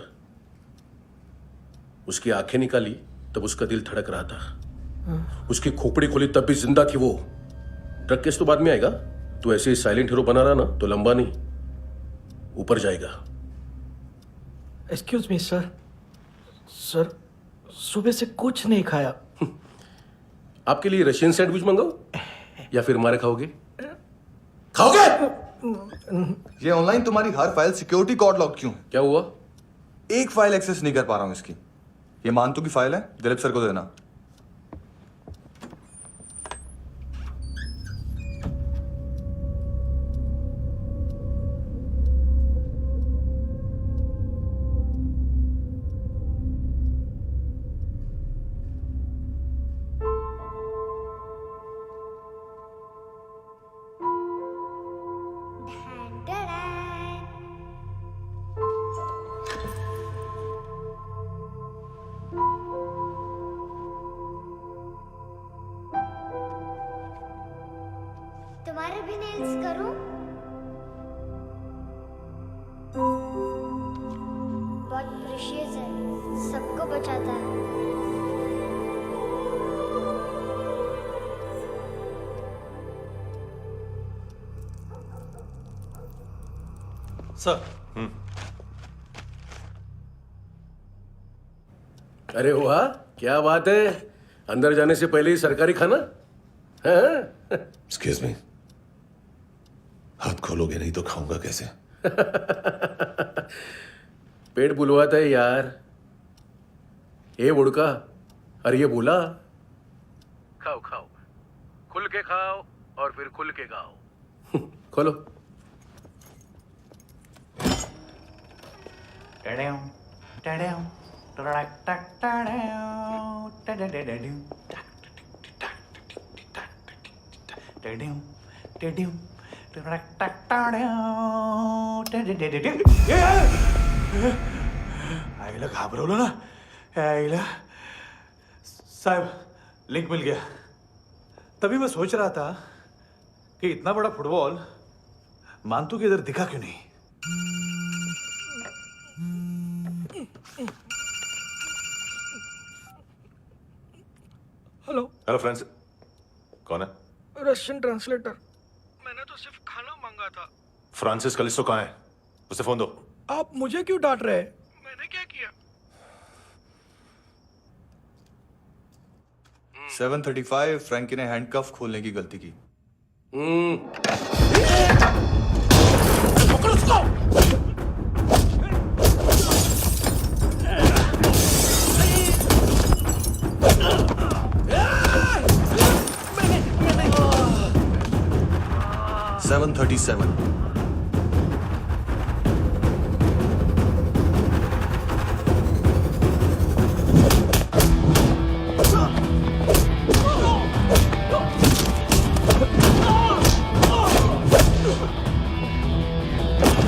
Speaker 12: उसकी आंखें निकाली तब उसका दिल धड़क रहा था। उसकी खोपड़ी खोली तब भी जिंदा थी वो। ड्रग केस तो बाद में आएगा। तो ऐसे ही साइलेंट हीरो बना रहा ना तो लंबा नहीं, ऊपर जाएगा।
Speaker 14: एक्सक्यूज मी सर, सुबह से कुछ नहीं खाया।
Speaker 12: आपके लिए रशियन सैंडविच मंगाओ या फिर मारे खाओगे? खाओगे?
Speaker 11: ये ऑनलाइन तुम्हारी हर फाइल सिक्योरिटी कोड लॉक क्यों है?
Speaker 12: क्या हुआ?
Speaker 11: एक फाइल एक्सेस नहीं कर पा रहा हूं इसकी। ये मानतू की फाइल है, दिलीप सर को देना।
Speaker 5: तुम्हारे भी नेल्स करूं? बहुत प्रेशियस है, सबको बचाता है।
Speaker 14: सर।
Speaker 12: अरे वाह, क्या बात है। अंदर जाने से पहले ही सरकारी खाना।
Speaker 2: एक्सक्यूज मी, हाथ खोलोगे नहीं तो खाऊंगा कैसे?
Speaker 12: पेट बुलवाता है यार। ये उड़का, अरे ये बोला। खाओ खाओ, खुल के खाओ और फिर खुल के खाओ। खोलो।
Speaker 9: आईला घाबरवलं ना। आईला साहब, लिंक मिल गया। तभी मैं सोच रहा था कि इतना बड़ा फुटबॉल मानतू के इधर दिखा क्यों नहीं।
Speaker 14: हेलो।
Speaker 2: हेलो फ्रेंड्स, कौन है?
Speaker 14: Russian translator. मैंने तो सिर्फ खाना मांगा था।
Speaker 2: फ्रांसिस कलिस्टो कहाँ है? उसे फोन दो।
Speaker 14: आप मुझे क्यों डांट रहे हैं? मैंने क्या किया?
Speaker 11: 735 फ्रैंकी ने हैंडकफ खोलने की गलती की।
Speaker 14: पकड़ो उसको।
Speaker 11: 737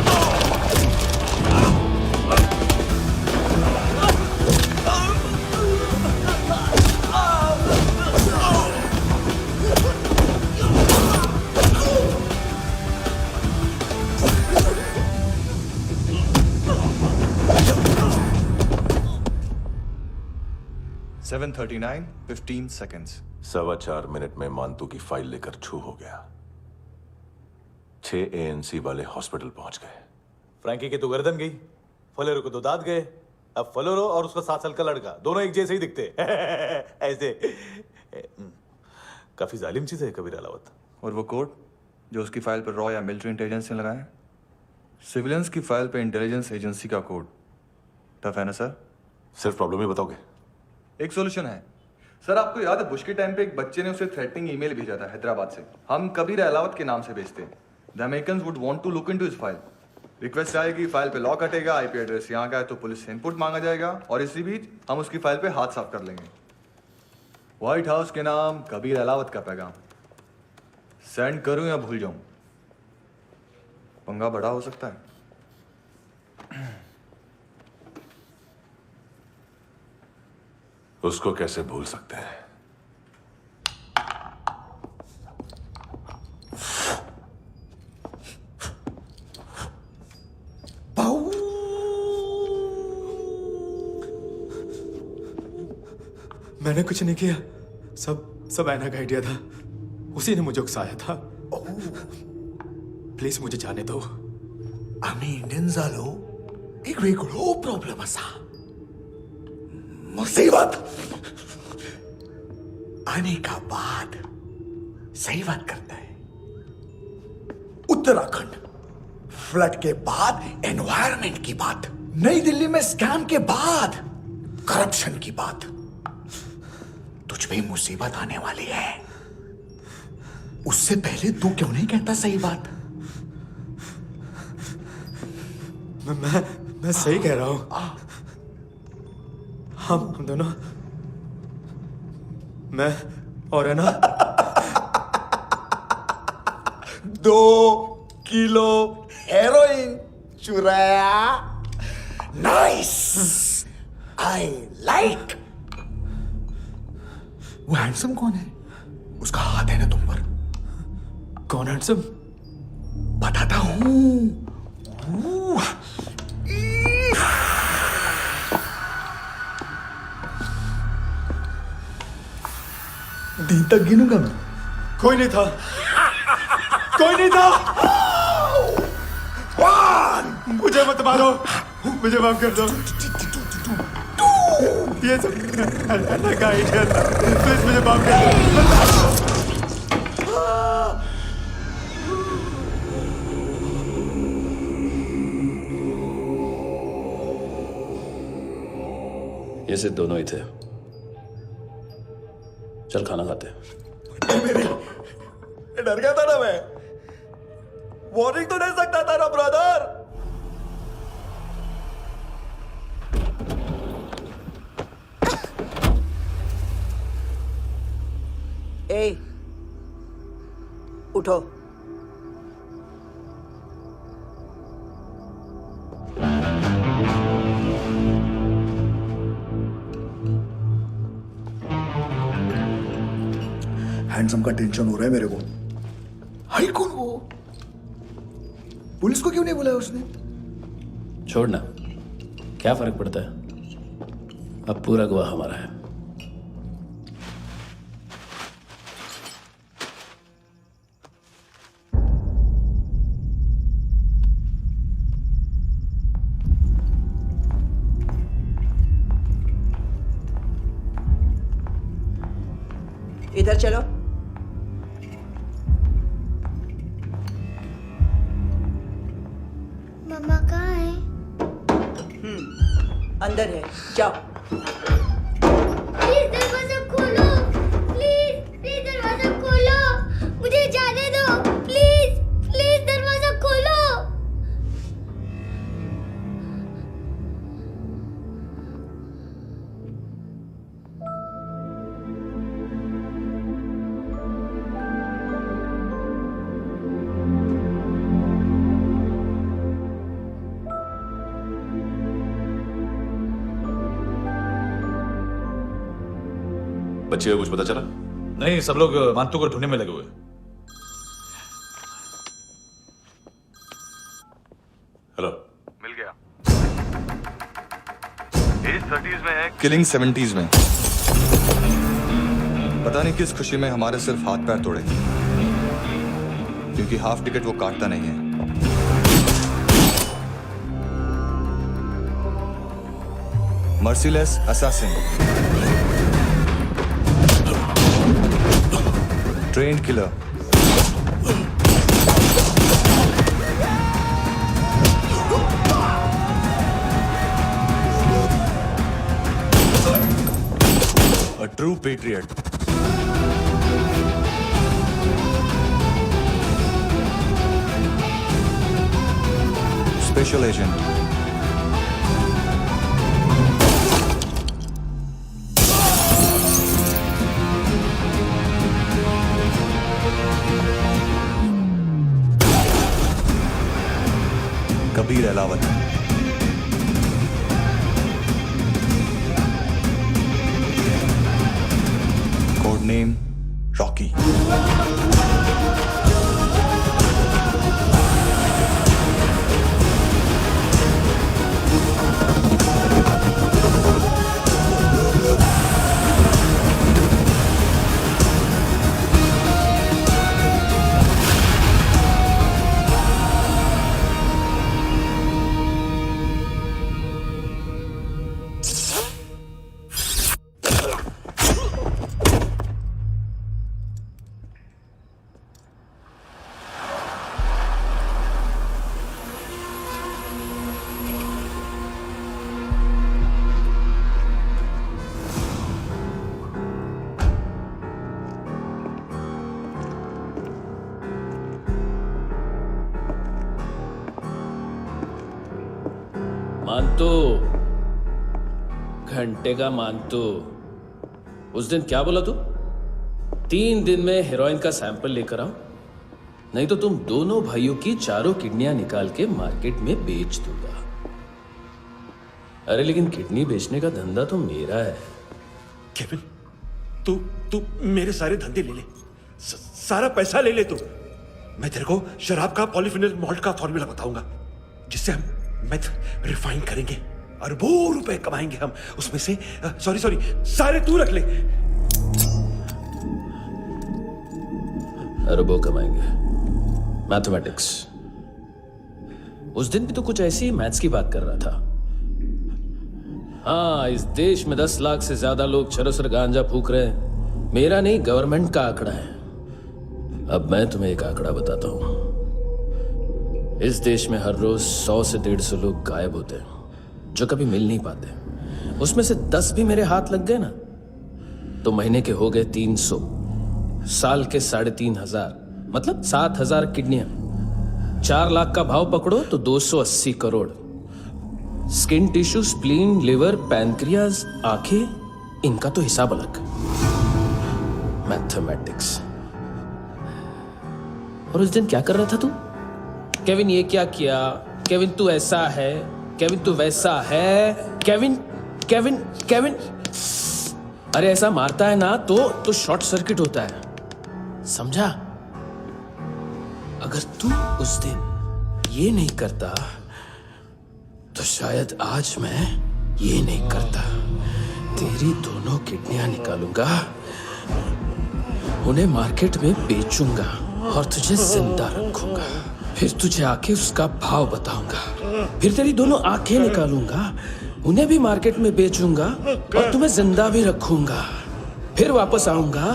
Speaker 14: Oh!
Speaker 11: 7:39, 15 seconds.
Speaker 2: 4.25 मिनट में मानतू की फाइल लेकर छू हो गया। 6 ANC वाले हॉस्पिटल पहुंच गए।
Speaker 8: फ्रैंकी की तो गर्दन गई, फलेरो को तो दांत गए। अब फलेरो और उसका 7 साल का लड़का दोनों एक जैसे ही दिखते ऐसे। काफी जालिम चीज है कबीर अलावत।
Speaker 11: और वो कोड जो उसकी फाइल पर रॉ या मिलिट्री इंटेलिजेंस ने लगाया, सिविलियंस की फाइल पे इंटेलिजेंस एजेंसी का कोड। टफ है ना सर?
Speaker 2: सिर्फ प्रॉब्लम ही बताओगे?
Speaker 11: एक सॉल्यूशन है सर। आपको याद है बुश के टाइम पे एक बच्चे ने उसे थ्रेटनिंग ईमेल भेजा था हैदराबाद से। हम कबीर अलावत के नाम से भेजते हैं। The Americans would want to look into his file. Request आएगी, फाइल पे लॉक हटेगा, आईपी एड्रेस यहाँ का है तो पुलिस से इनपुट मांगा जाएगा और इसी बीच हम उसकी फाइल पे हाथ साफ कर लेंगे। व्हाइट हाउस के नाम कबीर अलावत का पैगाम। सेंड करूं या भूल जाऊं? पंगा बड़ा हो सकता है।
Speaker 2: उसको कैसे भूल सकते हैं?
Speaker 8: मैंने कुछ नहीं किया, सब ऐना का आइडिया था। उसी ने मुझे उकसाया था। प्लीज मुझे जाने दो।
Speaker 13: आम्ही इंडियन झालो एक वेगळो प्रॉब्लेम असा, मुसीबत आने का बाद। सही बात करता है। उत्तराखंड फ्लड के बाद एनवायरनमेंट की बात, नई दिल्ली में स्कैम के बाद करप्शन की बात। तुझ पे मुसीबत आने वाली है, उससे पहले तू क्यों नहीं कहता सही बात?
Speaker 8: मैं सही कह रहा हूं। हम दोनों, मैं और है ना
Speaker 13: 2 किलो हेरोइन चुराया। Nice, I like. वो हैंडसम कौन है? उसका हाथ है ना तुम पर?
Speaker 8: कौन हैंडसम?
Speaker 13: बताता हूं। दिन तक गिनूंगा मैं।
Speaker 8: कोई नहीं था, कोई नहीं था। मुझे मत मारो, मुझे माफ कर दो। ये सब अल्लाह का आइडिया था। प्लीज मुझे माफ कर दो।
Speaker 12: ये सिर्फ दोनों ही थे। चल खाना खाते हैं।
Speaker 13: डर गया था ना मैं। वार्निंग तो दे सकता था ना ब्रदर।
Speaker 7: ए, उठो।
Speaker 13: हैंडसम का टेंशन हो रहा है मेरे को। हाई कौन वो? पुलिस को क्यों नहीं बुलाया उसने?
Speaker 12: छोड़ना, क्या फर्क पड़ता है? अब पूरा गवाह हमारा है।
Speaker 7: इधर चलो।
Speaker 5: मम्मा कहाँ है?
Speaker 7: अंदर है, जाओ।
Speaker 5: प्लीज दरवाजा खोलो। प्लीज दरवाजा खोलो। मुझे जाने दो। प्लीज दरवाजा खोलो।
Speaker 2: बच्चे को कुछ पता चला?
Speaker 8: नहीं, सब लोग मानतू को ढूंढने में लगे हुए।
Speaker 2: हेलो,
Speaker 11: मिल गया। एज 30s में है, किलिंग 70s में। पता नहीं किस खुशी में हमारे सिर्फ हाथ पैर तोड़े, क्योंकि हाफ टिकट वो काटता नहीं है। Merciless assassin, trained killer, a true patriot. Special agent. Kabir Alawat. Code name Rocky.
Speaker 12: मानतो, घंटे का मानतो। उस दिन क्या बोला तू? 3 दिन में हेरोइन का सैंपल लेकर आओ, नहीं तो तुम दोनों भाइयों की चारों किडनियां निकाल के मार्केट में बेच दूंगा। अरे लेकिन किडनी बेचने का धंधा तो मेरा है।
Speaker 9: केविन, तू मेरे सारे धंधे ले ले, सारा पैसा ले ले तू। मैं तेरे को शराब का पॉलीफिनल मॉल्ट का फॉर्मूला बताऊंगा, जिससे हम मेथ रिफाइन करेंगे, अरबों रुपए कमाएंगे हम उसमें से। सॉरी सारे तू रख ले।
Speaker 12: अरबों कमाएंगे, मैथमेटिक्स। उस दिन भी तो कुछ ऐसी मैथ्स की बात कर रहा था। हाँ, इस देश में 10 लाख से ज्यादा लोग चरस और गांजा फूक रहे हैं। मेरा नहीं, गवर्नमेंट का आंकड़ा है। अब मैं तुम्हें एक आंकड़ा बताता हूं। इस देश में हर रोज 100 से 150 लोग गायब होते हैं, जो कभी मिल नहीं पाते। उसमें से 10 भी मेरे हाथ लग गए ना, तो महीने के हो गए 300, साल के 3500, मतलब 7000 किडनियां। 4 लाख का भाव पकड़ो तो 280 crore. Skin tissue, spleen, liver, pancreas, आंखें, इनका तो हिसाब अलग। मैथमेटिक्स। और उस दिन क्या कर रहा था तू? केविन ये क्या किया, केविन तू ऐसा है, केविन तू वैसा है, केविन केविन केविन। अरे ऐसा मारता है ना तो शॉर्ट सर्किट होता है, समझा? अगर तू उस दिन ये नहीं करता तो शायद आज मैं ये नहीं करता। तेरी दोनों किडनियां निकालूंगा, उन्हें मार्केट में बेचूंगा और तुझे जिंदा रखूंगा। फिर तुझे आके उसका भाव बताऊंगा। फिर तेरी दोनों आंखें निकालूंगा, उन्हें भी मार्केट में बेचूंगा और तुम्हें जिंदा भी रखूंगा। फिर वापस आऊंगा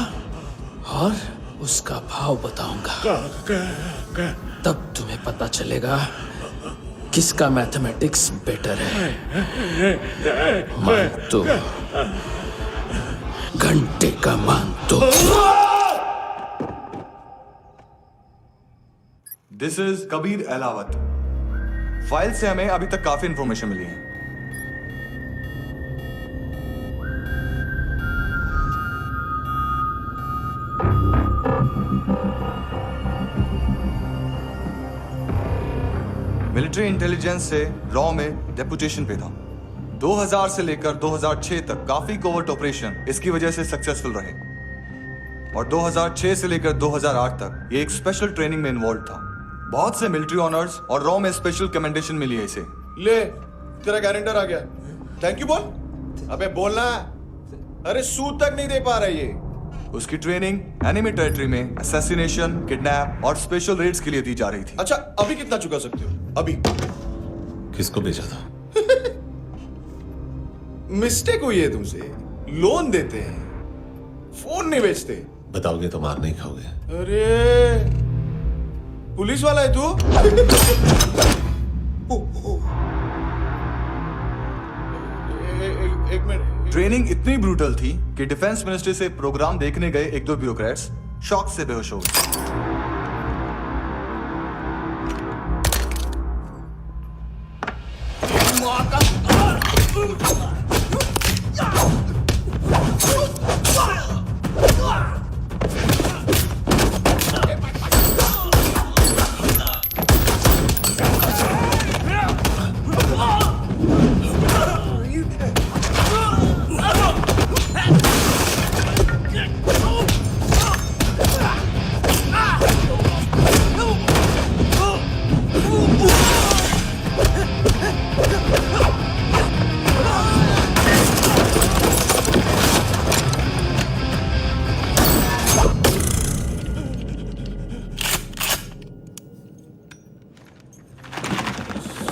Speaker 12: और उसका भाव बताऊंगा। तब तुम्हें पता चलेगा किसका मैथमेटिक्स बेटर है। मानतो, घंटे का मानतो।
Speaker 11: This is Kabir Ahlawat. File से हमें अभी तक काफी इंफॉर्मेशन मिली है। मिलिट्री इंटेलिजेंस से रॉ में डेपुटेशन पे था। 2000 से लेकर 2006 तक काफी कोवर्ट ऑपरेशन इसकी वजह से सक्सेसफुल रहे, और 2006 से लेकर 2008 तक ये एक स्पेशल ट्रेनिंग में इन्वॉल्व था। बहुत से मिलिट्री ऑनर्स और रॉ में स्पेशल कमेंडेशन मिली है इसे।
Speaker 14: ले, तेरा गारंटर आ गया। थैंक यू बोल। अबे बोलना।
Speaker 11: अरे सूद तक नहीं दे पा रहा ये। उसकी ट्रेनिंग एनिमी टेरिटरी में असैसिनेशन, किडनैप और स्पेशल रेड्स के लिए दी जा रही थी। अच्छा, अभी कितना चुका सकते हो? अभी
Speaker 2: किसको भेजा था?
Speaker 11: मिस्टेक हुई है तुमसे। लोन देते हैं, फोन नहीं बेचते।
Speaker 2: बताओगे तो मार नहीं खाओगे।
Speaker 11: अरे पुलिस वाला है तू? एक मिनट। ट्रेनिंग इतनी ब्रूटल थी कि डिफेंस मिनिस्ट्री से प्रोग्राम देखने गए एक दो ब्यूरोक्रेट्स शॉक से बेहोश हो गए।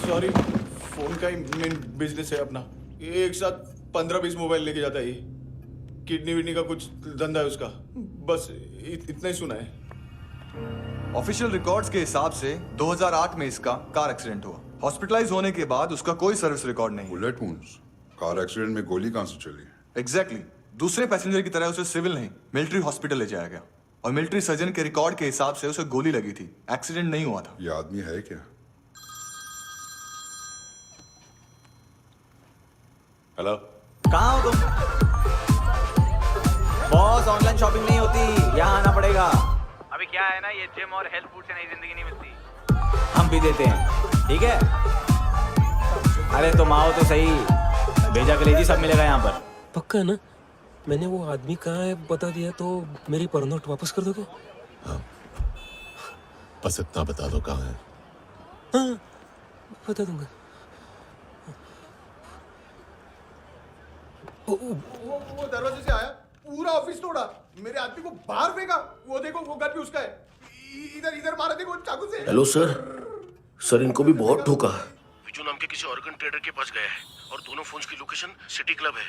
Speaker 11: सॉरी, फोन का ही मेन बिजनेस है अपना। एक साथ 15-20 मोबाइल लेके जाता है ये। किडनी विडनी का कुछ धंधा है उसका। बस इतना ही सुना है। ऑफिशियल रिकॉर्ड्स के हिसाब से 2008 में इसका कार एक्सीडेंट हुआ। हॉस्पिटलाइज होने के बाद उसका कोई सर्विस रिकॉर्ड नहीं।
Speaker 10: Bullet wounds. कार एक्सीडेंट में गोली कहां से चली?
Speaker 11: एग्जैक्टली। दूसरे पैसेंजर की तरह उसे सिविल नहीं, मिलिट्री हॉस्पिटल ले जाया गया और मिलिट्री सर्जन के रिकॉर्ड के हिसाब से उसे गोली लगी थी। एक्सीडेंट नहीं हुआ था।
Speaker 10: ये आदमी है क्या?
Speaker 2: हेलो,
Speaker 15: कहाँ हो तुम? बॉस, ऑनलाइन शॉपिंग नहीं होती, यहाँ आना पड़ेगा।
Speaker 16: अभी क्या है ना, ये जिम और हेल्थ फूड से नई जिंदगी नहीं मिलती।
Speaker 15: हम भी देते हैं, ठीक है? अरे तुम आओ तो सही, भेजा कलेजी सब मिलेगा यहाँ पर।
Speaker 17: पक्का ना? मैंने वो आदमी कहाँ है बता दिया तो मेरी पर नोट वापस कर दोगे?
Speaker 2: हाँ, बस इतना बता दो कहाँ है।
Speaker 17: हाँ, बता दूंगा।
Speaker 11: वो दरवाजे से आया, पूरा ऑफिस तोड़ा, मेरे आदमी को बाहर फेंका। वो देखो, वो घर भी उसका है। इधर मारा, देखो चाकू से।
Speaker 12: हेलो सर, सर इनको भी बहुत ठोका। विजू नाम के किसी ऑर्गन ट्रेडर के पास गया है और दोनों फोन्स की लोकेशन सिटी क्लब है।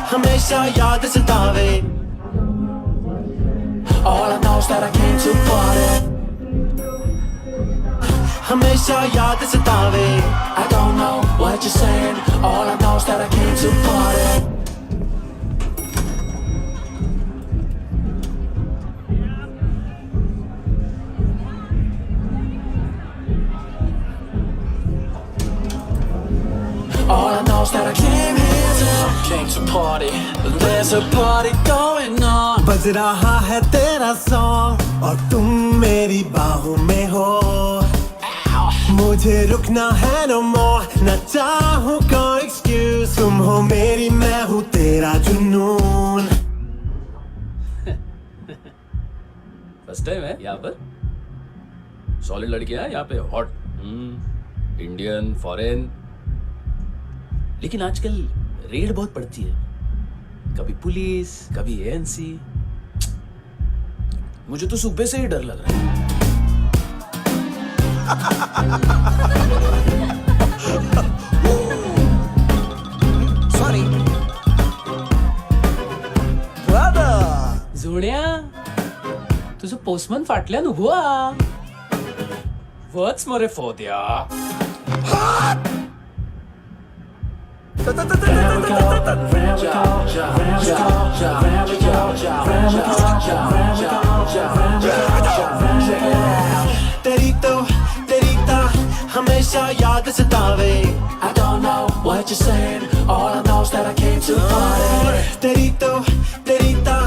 Speaker 18: हमेशा याद सतावे। All I know is that I came to party. हमेशा याद सतावे। I don't know what you're saying. All I know is that I came to party. All I know is that I came to party. There's a party going on. बज रहा है तेरा song और तुम मेरी बाहों में हो। मुझे रुकना है no more, न चाहूँ कोई excuse। तुम हो मेरी, मैं हूँ तेरा जुनून।
Speaker 12: फर्स्ट टाइम है यहाँ पर। सॉलिड लड़कियां हैं यहाँ पे, हॉट इंडियन, फॉरेन। लेकिन आजकल रेड बहुत पड़ती है, कभी पुलिस, कभी एएनसी। मुझे तो सुबह से ही डर लग रहा है।
Speaker 15: सॉरी
Speaker 19: जोड्या, तुझं पोस्टमन फाटल्यान उभो हा. वच मरे फोद्या.
Speaker 18: तेरी तो हमेशा याद सतावे. I don't know what you're saying. All I know is that I came to party. तेरी तो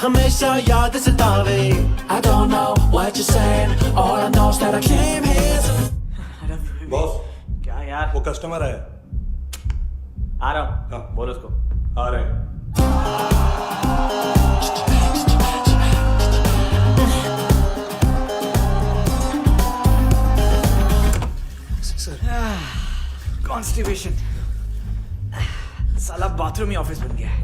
Speaker 18: हमेशा याद सतावे. I don't know what you're saying. All I know is that I came here to...
Speaker 11: boss,
Speaker 15: क्या यार?
Speaker 11: वो customer है.
Speaker 15: आ रहा हूँ.
Speaker 11: हाँ,
Speaker 15: बोलो उसको.
Speaker 11: आ रहे हैं.
Speaker 15: कॉन्स्टिपेशन, साला बाथरूम ही ऑफिस बन गया है।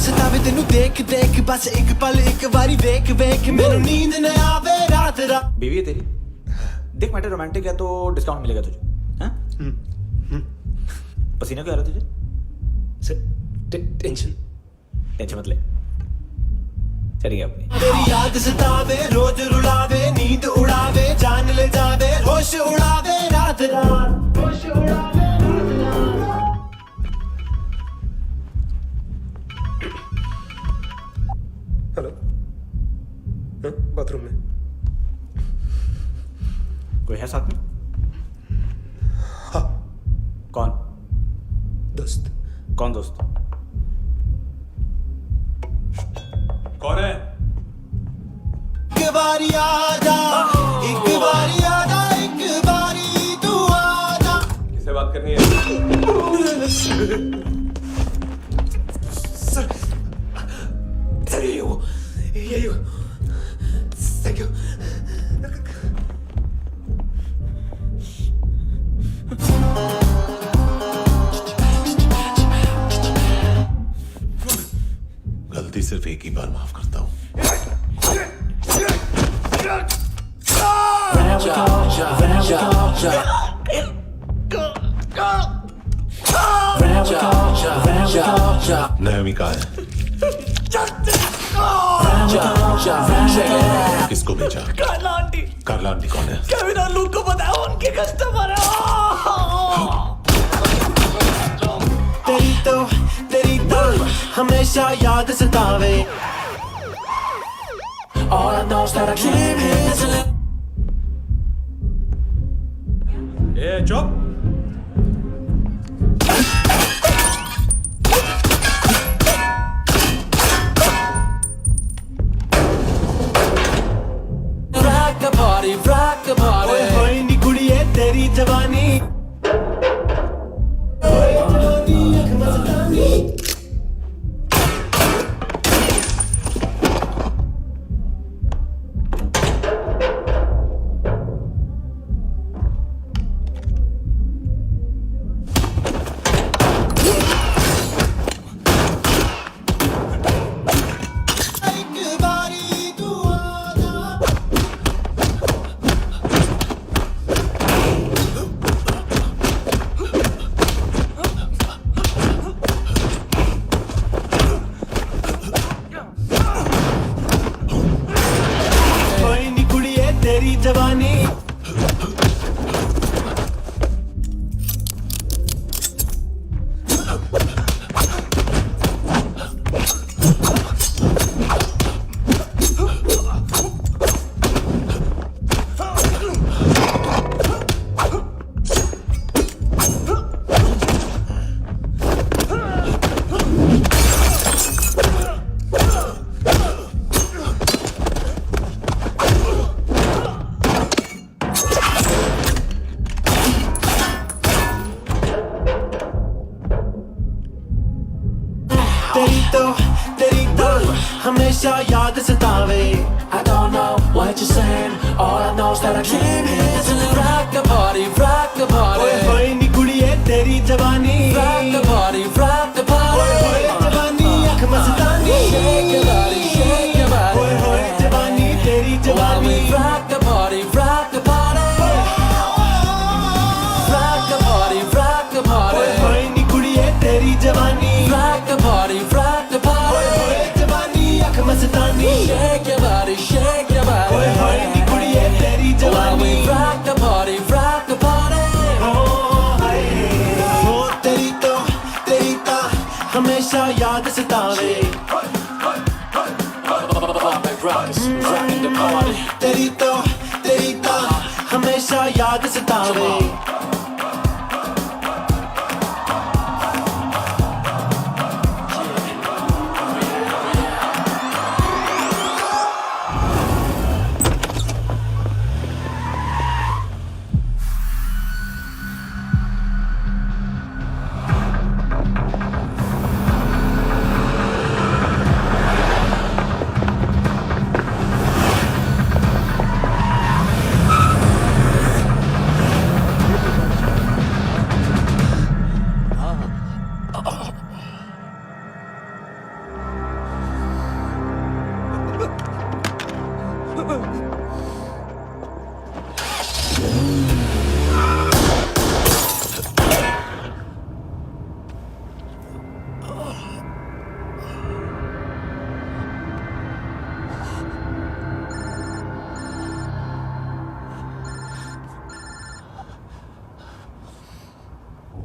Speaker 18: सतावे तेनू देख देख बस एक पल एक बारी वेख वेख मेनू नींद न आवे रात रात।
Speaker 15: बीवी है तेरी, देख मैटर रोमांटिक है तो डिस्काउंट मिलेगा तुझे। हाँ? पसीना क्यों आ रहा तुझे? टेंशन मत ले, चली गया अपनी।
Speaker 18: तेरी याद सतावे रोज रुलावे नींद उड़ावे जान ले जावे होश उड़ावे रात रात होश उड़ावे।
Speaker 17: हेलो, बाथरूम में
Speaker 15: कोई है साथ में?
Speaker 17: हाँ।
Speaker 15: कौन?
Speaker 17: दोस्त।
Speaker 15: कौन दोस्त? कौन है?
Speaker 18: एक बारी आजा, एक बारी आजा, एक बारी तू आजा।
Speaker 17: किससे बात करनी है?
Speaker 18: सर यही हो। Thank you.
Speaker 9: गलती सिर्फ एक ही बार माफ करता हूं। नायोमी कहाँ है? किसको भेजा?
Speaker 18: कार्ला आंटी।
Speaker 9: कार्ला आंटी कौन है?
Speaker 18: केविन और लूक को बताया उनके कस्टमर है। तेरी तो हमेशा याद सतावे। All I know is that I came here to live.
Speaker 8: चुप।
Speaker 18: rock the party। होए नी कुड़िए तेरी जवानी, होए जवानी अख मस्तानी। जवानी तेरी तो हमेशा याद सतावे। I don't know what you're saying, all I know is that I came here to rock the party, rock the party। होए नी कुड़िए तेरी जवानी, rock the party, rock the party। होए जवानी अख मस्तानी, shake your body, shake your body। होए जवानी तेरी जवानी, rock the party, rock the party। rock the party, rock the party। होए नी कुड़िए तेरी जवानी, rock the party, rock the party। Mastani, shake your body, shake your body। होए होए नी कुड़िए तेरी जवानी, rock the party, rock the party। हो तेरी तो हमेशा याद सतावे। तेरी तो हमेशा याद सतावे।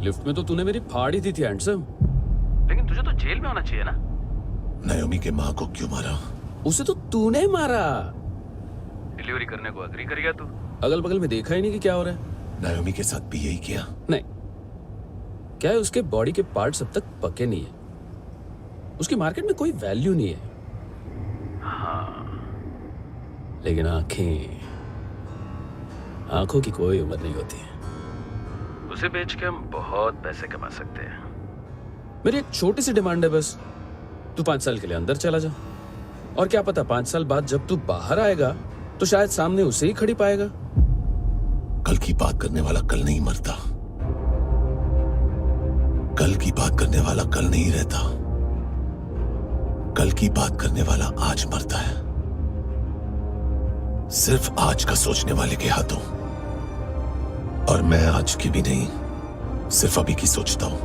Speaker 12: लिफ्ट में तो तूने मेरी फाड़ ही दी थी हैंडसम।
Speaker 16: लेकिन तुझे तो जेल में होना चाहिए ना।
Speaker 2: नायोमी के माँ को क्यों मारा?
Speaker 12: उसे तो तूने मारा।
Speaker 16: डिलीवरी करने को अग्री कर गया तू।
Speaker 12: अगल बगल में देखा ही नहीं कि क्या हो रहा है।
Speaker 2: नायोमी के साथ भी यही किया?
Speaker 12: नहीं, क्या है उसके बॉडी के पार्ट्स अब तक पके नहीं है, उसकी मार्केट में कोई वैल्यू नहीं है।
Speaker 16: हाँ,
Speaker 12: लेकिन आंखों की कोई उम्र नहीं होती।
Speaker 16: उसे बेच के हम बहुत पैसे कमा सकते हैं।
Speaker 12: मेरी एक छोटी सी डिमांड है बस, तू 5 साल के लिए अंदर चला जा, और क्या पता 5 साल बाद जब तू बाहर आएगा तो शायद सामने उसे ही खड़ी पाएगा।
Speaker 2: कल की बात करने वाला कल नहीं मरता, कल की बात करने वाला कल नहीं रहता, कल की बात करने वाला आज मरता है। सिर्फ आज का सोचने वाले के हाथों। और मैं आज की भी नहीं, सिर्फ अभी की सोचता हूं।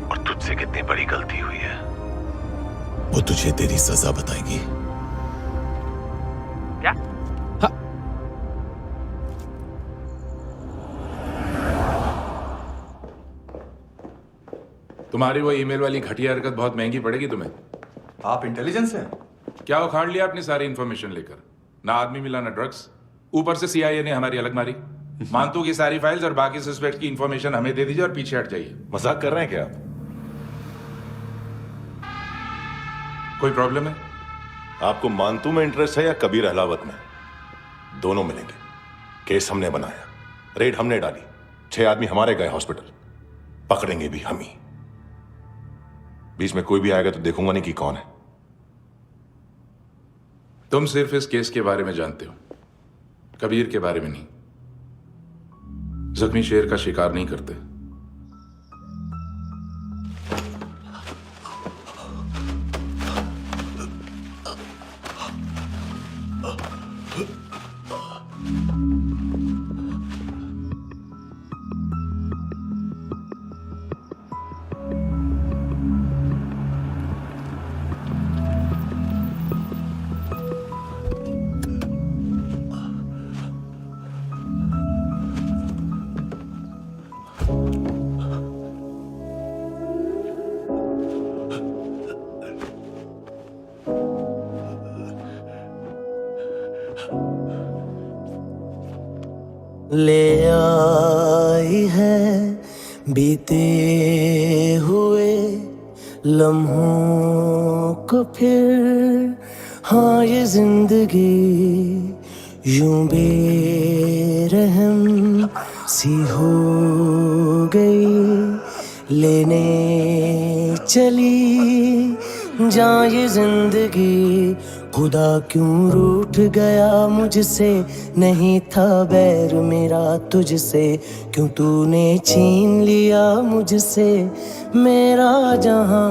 Speaker 2: और तुझसे कितनी बड़ी गलती हुई है वो तुझे तेरी सजा बताएगी।
Speaker 16: क्या?
Speaker 12: हाँ।
Speaker 20: तुम्हारी वो ईमेल वाली घटिया हरकत बहुत महंगी पड़ेगी तुम्हें।
Speaker 11: आप इंटेलिजेंस हैं?
Speaker 20: क्या उखाड़ लिया अपनी सारी इंफॉर्मेशन लेकर? ना आदमी मिला ना ड्रग्स, ऊपर से CIA ने हमारी अलग मारी। मानतू की सारी फाइल्स और बाकी सस्पेक्ट की इंफॉर्मेशन हमें दे दीजिए और पीछे हट जाइए।
Speaker 2: मजाक कर रहे हैं क्या आप?
Speaker 20: कोई प्रॉब्लम है?
Speaker 2: आपको मानतू में इंटरेस्ट है या कबीर अहलावत में? दोनों मिलेंगे। केस हमने बनाया, रेड हमने डाली, 6 आदमी हमारे गए हॉस्पिटल, पकड़ेंगे भी हम ही। बीच में कोई भी आएगा तो देखूंगा नहीं कि कौन है।
Speaker 20: तुम सिर्फ इस केस के बारे में जानते हो, कबीर के बारे में नहीं। जख्मी शेर का शिकार नहीं करते।
Speaker 18: ले आई है बीते हुए लम्हों को फिर, हाँ ये जिंदगी यूं बेरहम सी हो गई, लेने चली जा ये जिंदगी। खुदा क्यों रूठ गया मुझसे, नहीं था बैर मेरा तुझसे, क्यों तूने छीन लिया मुझसे मेरा जहां।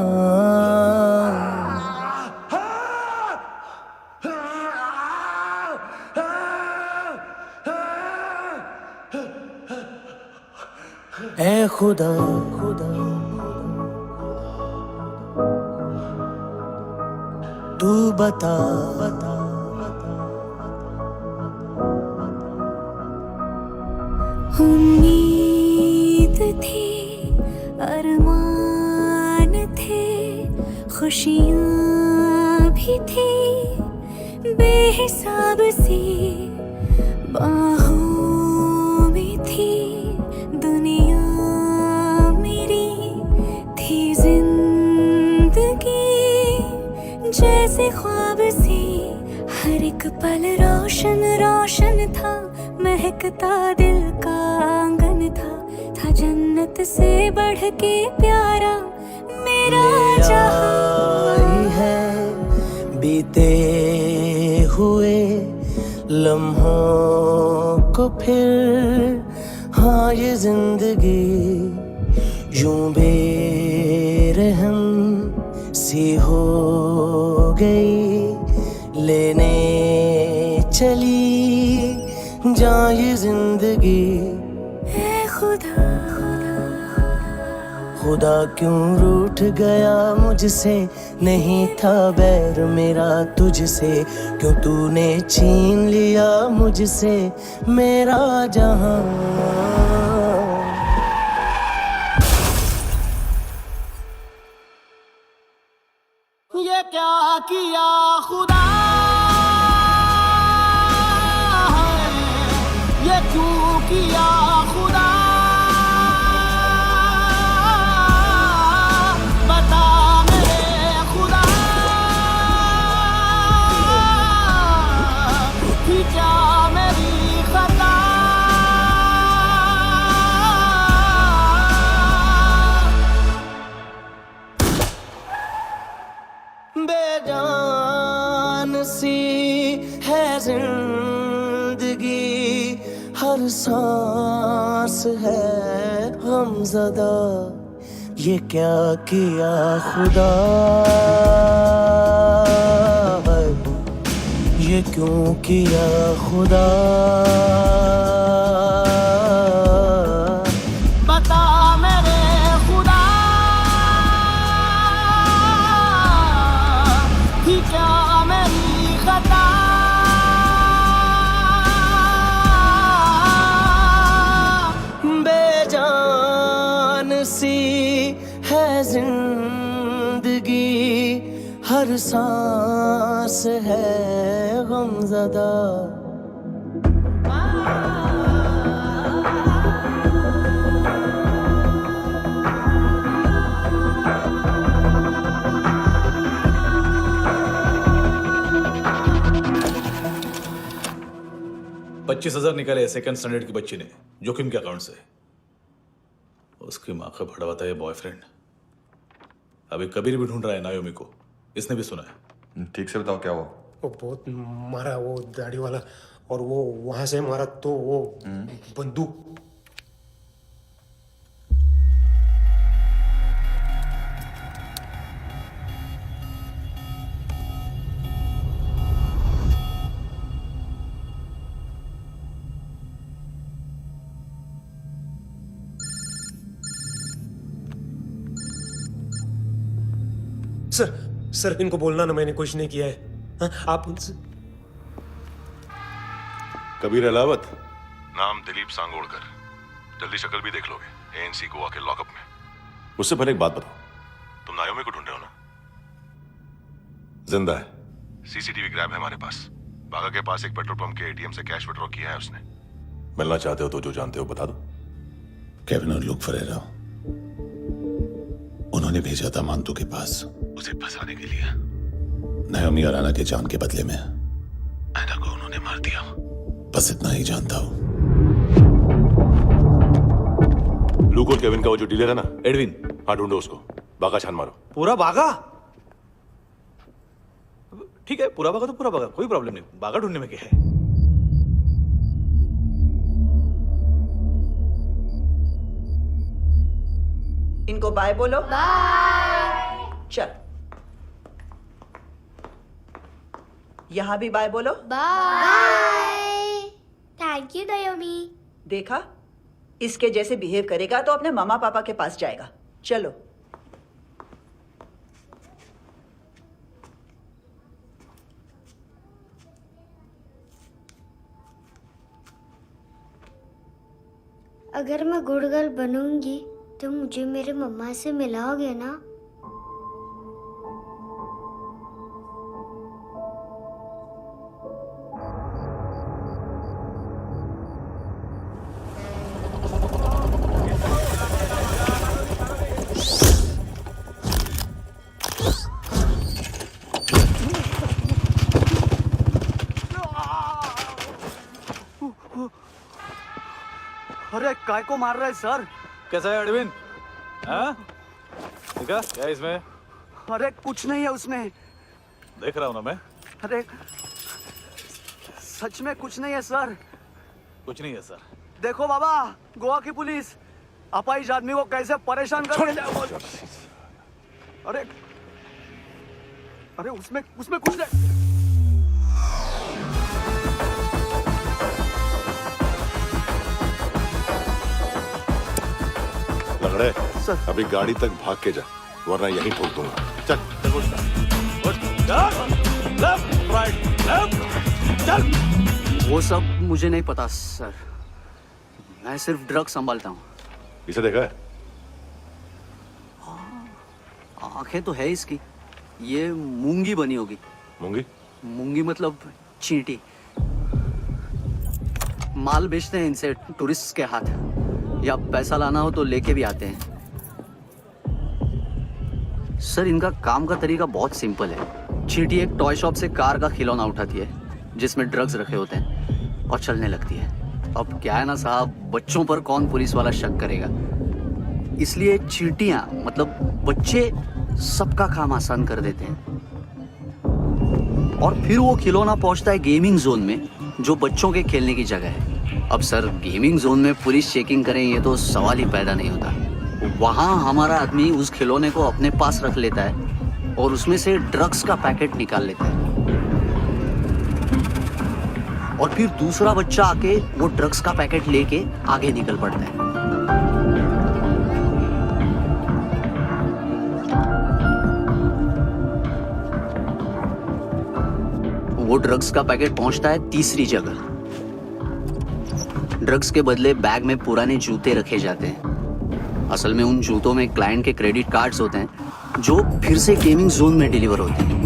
Speaker 18: ऐ खुदा खुदा तू बता बता
Speaker 4: उम्मीद थी, अरमान थे, खुशियाँ भी थी बेहिसाब सी, बाहों में थी दुनिया मेरी, थी जिंदगी जैसे ख्वाब सी, हर एक पल रोशन रोशन था, महकता दिल का आंगन था जन्नत से बढ़ के प्यारा मेरा जहां।
Speaker 18: है बीते हुए लम्हों को फिर, हाँ ये जिंदगी यूं बेरहम सी हो गई, लेने चली जा ये जिंदगी।
Speaker 4: ऐ खुदा
Speaker 18: खुदा क्यों रूठ गया मुझसे, नहीं था बैर मेरा तुझसे, क्यों तूने छीन लिया मुझसे मेरा जहां। किया खुदा ये क्यों किया खुदा बता मेरे खुदा कि क्या मेरी खता बेजान सी है जिंदगी हर सांस है गमज़दा ये क्या किया खुदा ये क्यों किया खुदा बता मेरे खुदा कि क्या मेरी खता बेजान सी है जिंदगी हर सांस है गमज़दा
Speaker 8: $25,000 निकाले सेकंड स्टैंडर्ड की बच्ची ने जोखिम के अकाउंट से। उसकी माँ का भड़वा था ये बॉयफ्रेंड। अभी कबीर भी ढूंढ रहा है नायोमी को, इसने भी सुना है।
Speaker 11: ठीक से बताओ क्या हुआ।
Speaker 17: वो बहुत मारा वो दाढ़ी वाला, और वो वहां से मारा तो वो बंदूक। सर इनको बोलना ना मैंने कुछ नहीं किया है। हाँ, आप उनसे।
Speaker 2: कबीर अलावत, नाम दिलीप सांगोड़कर। जल्दी शक्ल भी देख लोगे, एएनसी गोवा के लॉकअप में। उससे पहले एक बात बताओ, तुम नायोमी को ढूंढ रहे हो ना? जिंदा है, सीसीटीवी ग्रैब है हमारे पास। बागा के पास एक पेट्रोल पंप के एटीएम से कैश विड्रॉ किया है उसने। मिलना चाहते हो तो जो जानते हो बता दो।
Speaker 21: केविन और लुक फरेरा, उन्होंने भेजा था मांतू के पास उसे फंसाने के लिए। नायोमी और आना के जान के बदले में आना को उन्होंने मार दिया। बस इतना ही जानता हूं।
Speaker 2: लूक और केविन का वो जो डीलर है ना,
Speaker 8: एडविन,
Speaker 2: हाँ ढूंढो उसको। बागा छान मारो।
Speaker 8: पूरा बागा? ठीक है, पूरा बागा तो पूरा बागा, कोई प्रॉब्लम नहीं। बागा ढूंढने में क्या है?
Speaker 22: इनको बाय बोलो। बाय। चल, यहां भी बाय बोलो।
Speaker 5: बाय। Thank you नायोमी।
Speaker 22: देखा, इसके जैसे बिहेव करेगा तो अपने मामा पापा के पास जाएगा। चलो।
Speaker 5: अगर मैं गुड गर्ल बनूंगी तो मुझे मेरे मम्मा से मिलाओगे ना?
Speaker 15: अरे काय को मार रहा है सर?
Speaker 8: कैसा है एडविन? हाँ? देखा क्या है इसमें?
Speaker 15: अरे कुछ नहीं है उसमें।
Speaker 8: देख रहा हूं ना मैं।
Speaker 15: अरे सच में कुछ नहीं है सर।
Speaker 8: कुछ नहीं है सर।
Speaker 15: देखो बाबा, गोवा की पुलिस अपाहिज आदमी को कैसे परेशान कर रही है। अरे अरे उसमें कुछ नहीं।
Speaker 2: लंगड़े, अभी गाड़ी तक भाग के जा, वरना यहीं ठोक दूंगा। चल।
Speaker 15: वो सब मुझे नहीं पता सर, मैं सिर्फ ड्रग संभालता हूँ।
Speaker 2: इसे देखा है?
Speaker 15: आंखें तो है इसकी।
Speaker 1: ये मूंगी बनी होगी।
Speaker 2: मूंगी?
Speaker 1: मूंगी मतलब चींटी। माल बेचते हैं इनसे टूरिस्ट के हाथ, या पैसा लाना हो तो लेके भी आते हैं। सर इनका काम का तरीका बहुत सिंपल है। चींटी एक टॉय शॉप से कार का खिलौना उठाती है जिसमें ड्रग्स रखे होते हैं और चलने लगती है। अब क्या है ना साहब, बच्चों पर कौन पुलिस वाला शक करेगा, इसलिए चींटियां मतलब बच्चे सबका काम आसान कर देते हैं। और फिर वो खिलौना पहुंचता है गेमिंग जोन में, जो बच्चों के खेलने की जगह है। अब सर गेमिंग जोन में पुलिस चेकिंग करें ये तो सवाल ही पैदा नहीं होता। वहां हमारा आदमी उस खिलौने को अपने पास रख लेता है और उसमें से ड्रग्स का पैकेट निकाल लेता है, और फिर दूसरा बच्चा आके वो ड्रग्स का पैकेट लेके आगे निकल पड़ता है। वो ड्रग्स का पैकेट पहुंचता है तीसरी जगह। ड्रग्स के बदले बैग में पुराने जूते रखे जाते हैं। असल में उन जूतों में क्लाइंट के क्रेडिट कार्ड्स होते हैं जो फिर से गेमिंग जोन में डिलीवर होते हैं।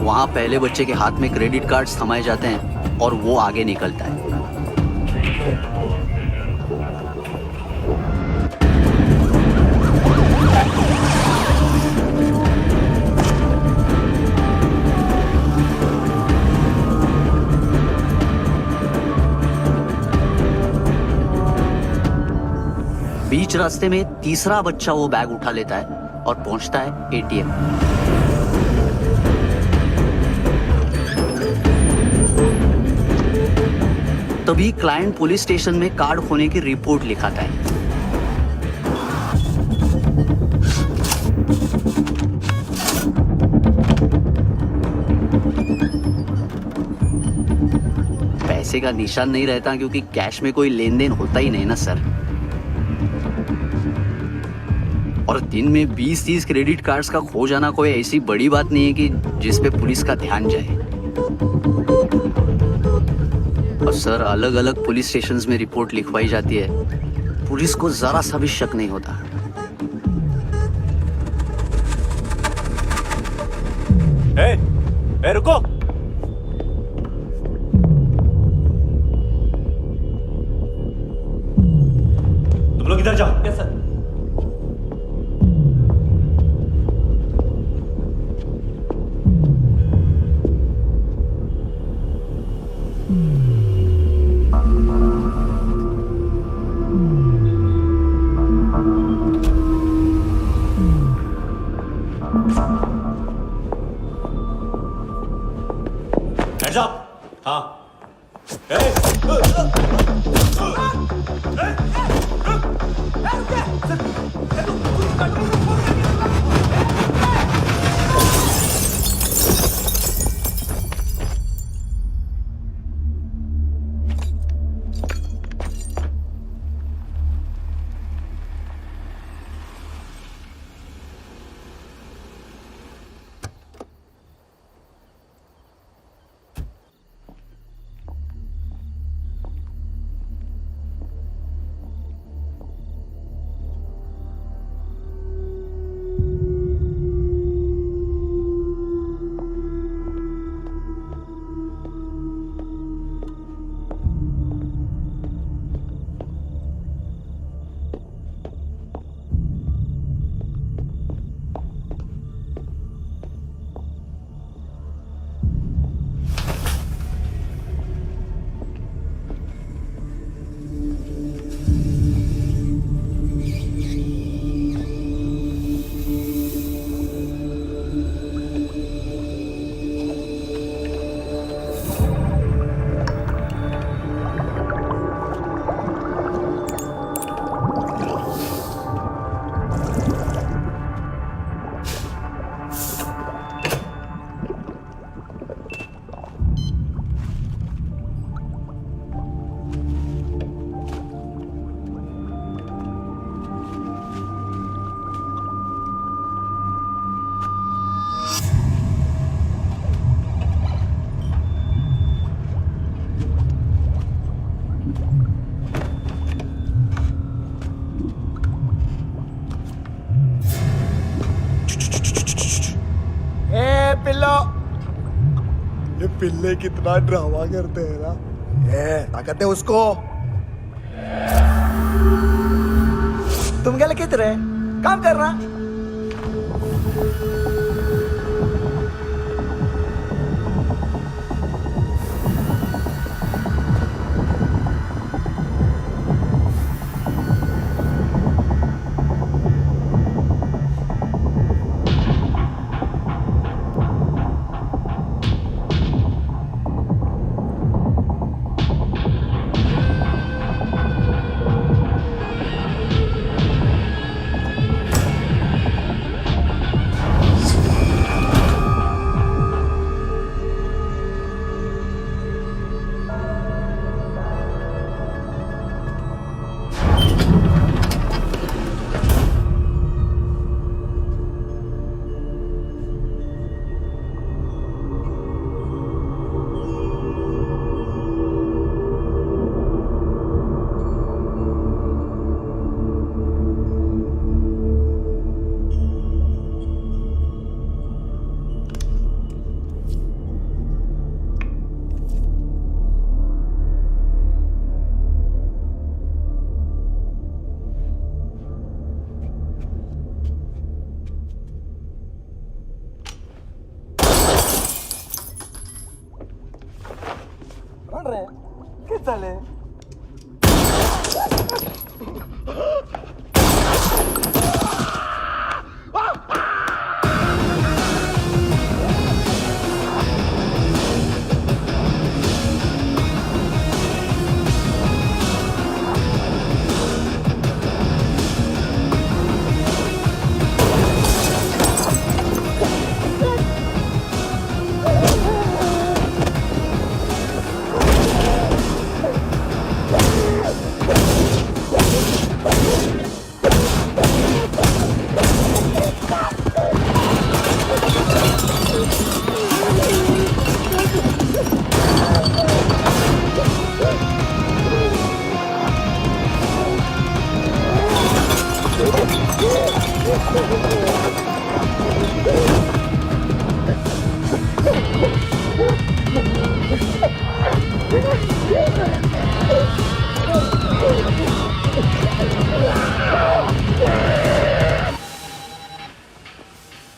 Speaker 1: वहां पहले बच्चे के हाथ में क्रेडिट कार्ड्स थमाए जाते हैं और वो आगे निकलता है। बीच रास्ते में तीसरा बच्चा वो बैग उठा लेता है और पहुंचता है एटीएम। तभी क्लाइंट पुलिस स्टेशन में कार्ड खोने की रिपोर्ट लिखाता है। पैसे का निशान नहीं रहता क्योंकि कैश में कोई लेन देन होता ही नहीं ना सर। और दिन में 20-30 क्रेडिट कार्ड्स का खो जाना कोई ऐसी बड़ी बात नहीं है कि जिस पे पुलिस का ध्यान जाए। और सर अलग अलग पुलिस स्टेशंस में रिपोर्ट लिखवाई जाती है, पुलिस को जरा सा भी शक नहीं होता।
Speaker 8: ए, रुको। तुम लोग इधर जाओ।
Speaker 19: Yes sir.
Speaker 8: Hands up! हाँ।
Speaker 13: ए पिल्लो, ये पिल्ले कितना ड्रामा करते हैं ना। ए ताकत है उसको। तुम क्या लिखते रहे? काम करना।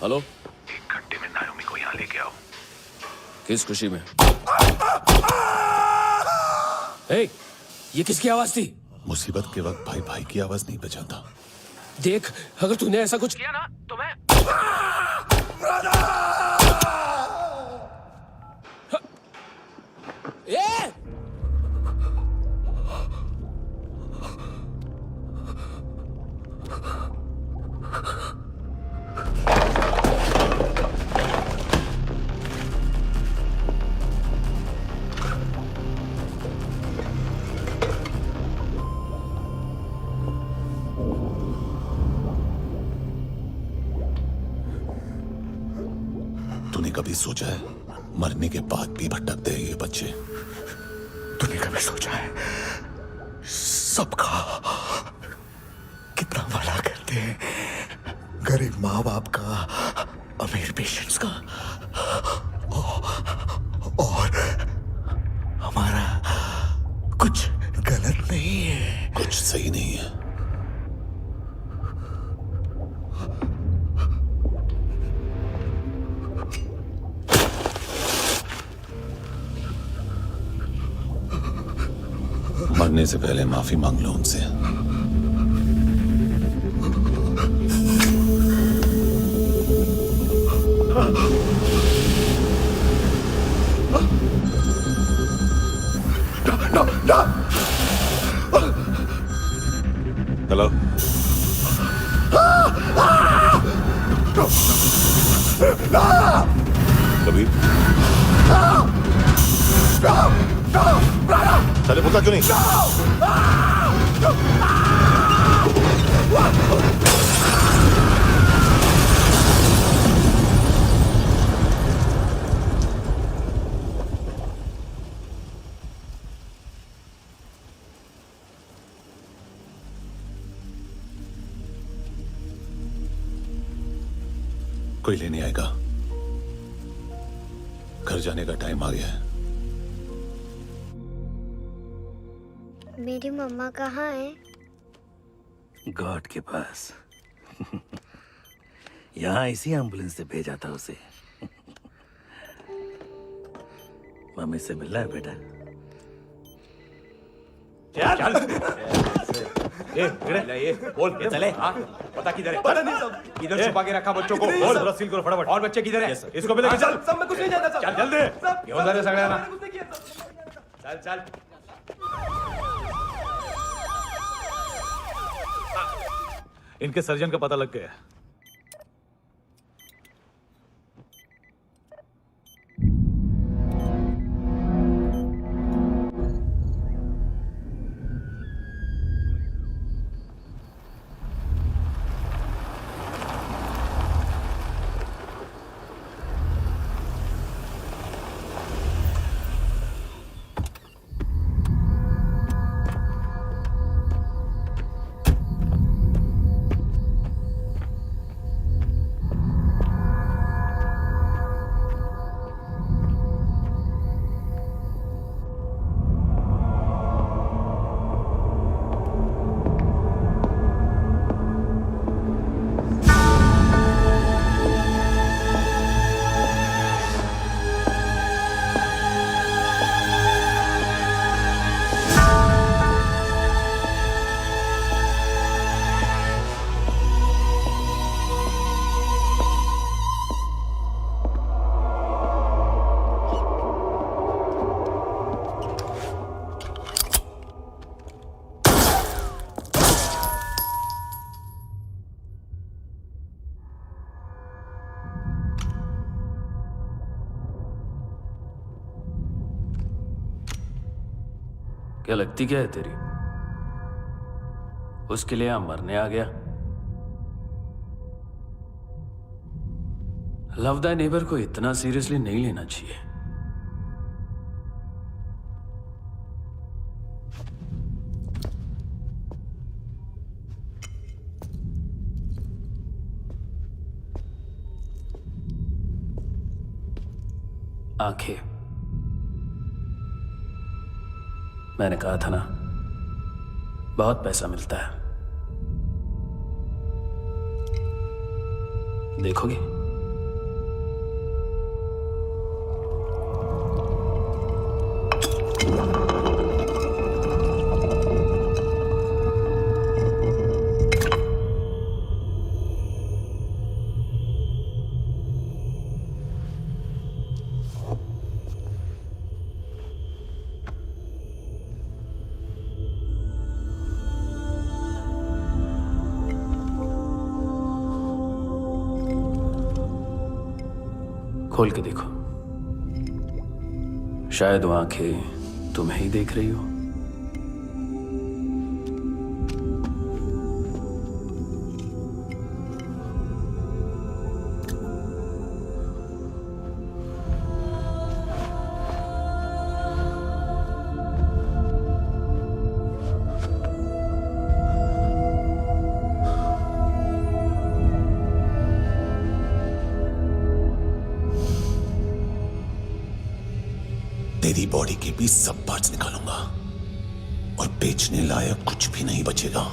Speaker 12: हेलो,
Speaker 21: 1 घंटे में नायोमी को यहाँ लेके आओ।
Speaker 12: किस खुशी में? ए, ये किसकी आवाज थी?
Speaker 21: मुसीबत के वक्त भाई भाई की आवाज नहीं बचाता।
Speaker 12: देख, अगर तूने ऐसा कुछ किया ना तो मैं ए!
Speaker 21: तूने कभी सोचा है मरने के बाद भी भटकते हैं ये बच्चे?
Speaker 13: तूने कभी सोचा है सबका कितना भला करते हैं? गरीब माँ बाप का, अमीर पेशेंट्स का, और हमारा कुछ गलत नहीं है।
Speaker 21: कुछ सही नहीं है। मरने से पहले माफी मांग लो उनसे। हेलो, कबीर, चले बोलता क्यों नहीं? कोई लेने आएगा। घर जाने का टाइम आ गया है।
Speaker 5: मेरी मम्मा कहाँ है?
Speaker 3: गॉड के पास। यहाँ इसी एम्बुलेंस से भेजा था उसे। मम्मी से मिलना है बेटा।
Speaker 15: चल ये बोल ये चले। हाँ पता किधर है? पता नहीं सब इधर छुपा के रखा बच्चों को। बोल पूरा सील करो फटाफट। और बच्चे किधर है? इसको भी लेके चल। सब मैं कुछ नहीं जानता। चल जल्दी घेऊन जा रे सगळ्यांना। चल चल
Speaker 6: इनके सर्जन का पता लग गया।
Speaker 12: क्या लगती क्या है तेरी? उसके लिए यहां मरने आ गया? लव द नेबर को इतना सीरियसली नहीं लेना चाहिए। आंखें, मैंने कहा था ना, बहुत पैसा मिलता है। देखोगी? खोल के देखो, शायद वो आंखें तुम्हें ही देख रही हो।
Speaker 21: तेरी बॉडी के भी सब पार्ट्स निकालूंगा और बेचने लायक कुछ भी नहीं बचेगा।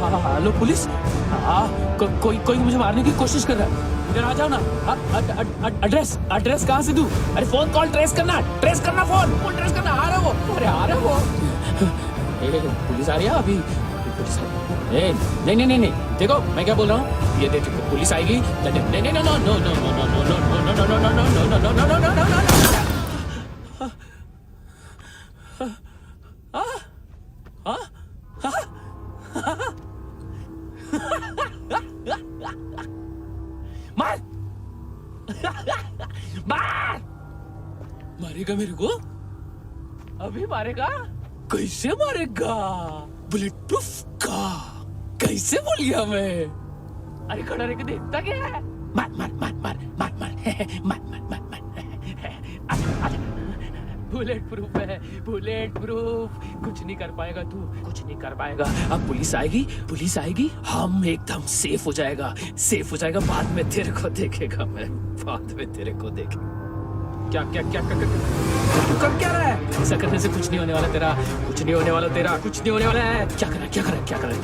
Speaker 19: Hello police. कोई मुझे मारने की कोशिश कर रहा है, इधर आ जाओ ना। एड्रेस कहाँ से दूं? अरे फोन कॉल ट्रेस करना फोन ट्रेस करना। आ रहा वो, अरे आ रहा वो। पुलिस आ रही है अभी पुलिस आ रही है। नहीं, देखो मैं क्या बोल रहा हूँ, ये देखो पुलिस आएगी। मारेगा मेरे को? अभी मारेगा? कैसे मारेगा? बुलेट प्रूफ का कैसे बोल गया मैं? अरे खड़ा रह के देखता क्या है? मार बुलेट प्रूफ है, बुलेट प्रूफ। कुछ नहीं कर पाएगा तू, कुछ नहीं कर पाएगा। अब पुलिस आएगी, हम एकदम सेफ हो जाएगा। बाद में तेरे को देखेगा मैं, बाद में तेरे को देखेगा। क्या कर क्या रहा है? ऐसा करने से कुछ नहीं होने वाला तेरा, कुछ नहीं होने वाला है। क्या कर रहा है?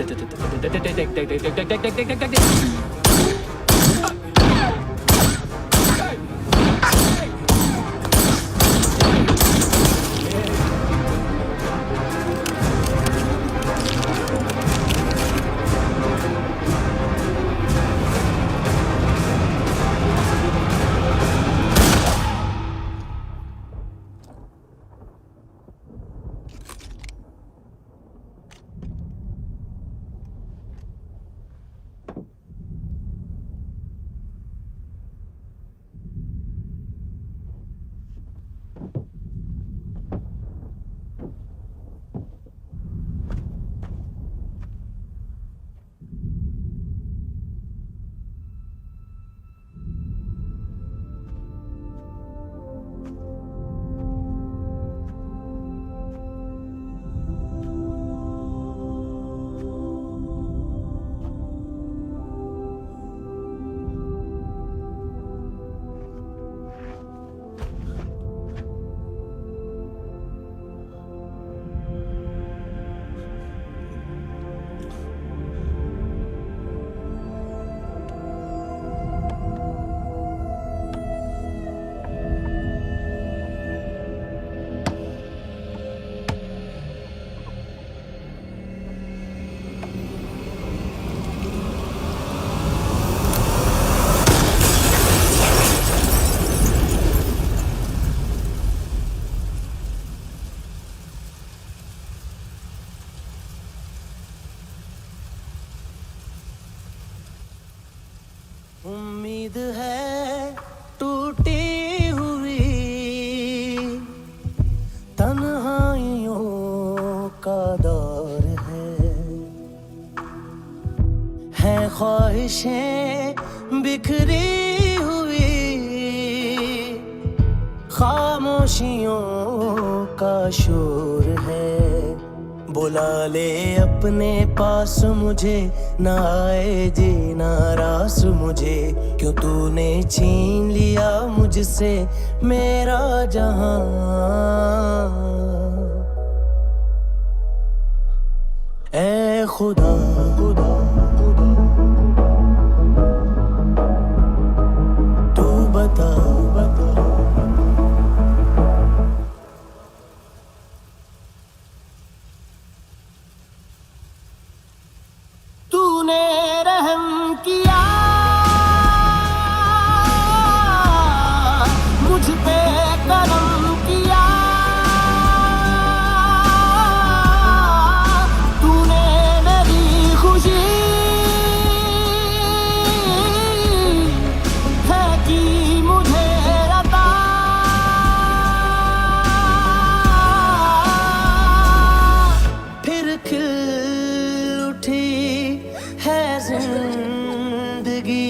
Speaker 18: उम्मीद है टूटी हुई तन्हाइयों का दौर है ख्वाहिशें बिखरी हुई खामोशियों का शोर है। बुला ले अपने पास मुझे, ना आए जीना रास मुझे, क्यों तूने छीन लिया मुझसे मेरा जहां। ऐ खुदा तू बता तूने रहम किया मुझ पे, करम किया तूने मेरी खुशी है कि मुझे अता। फिर खिल उठी है जिंदगी,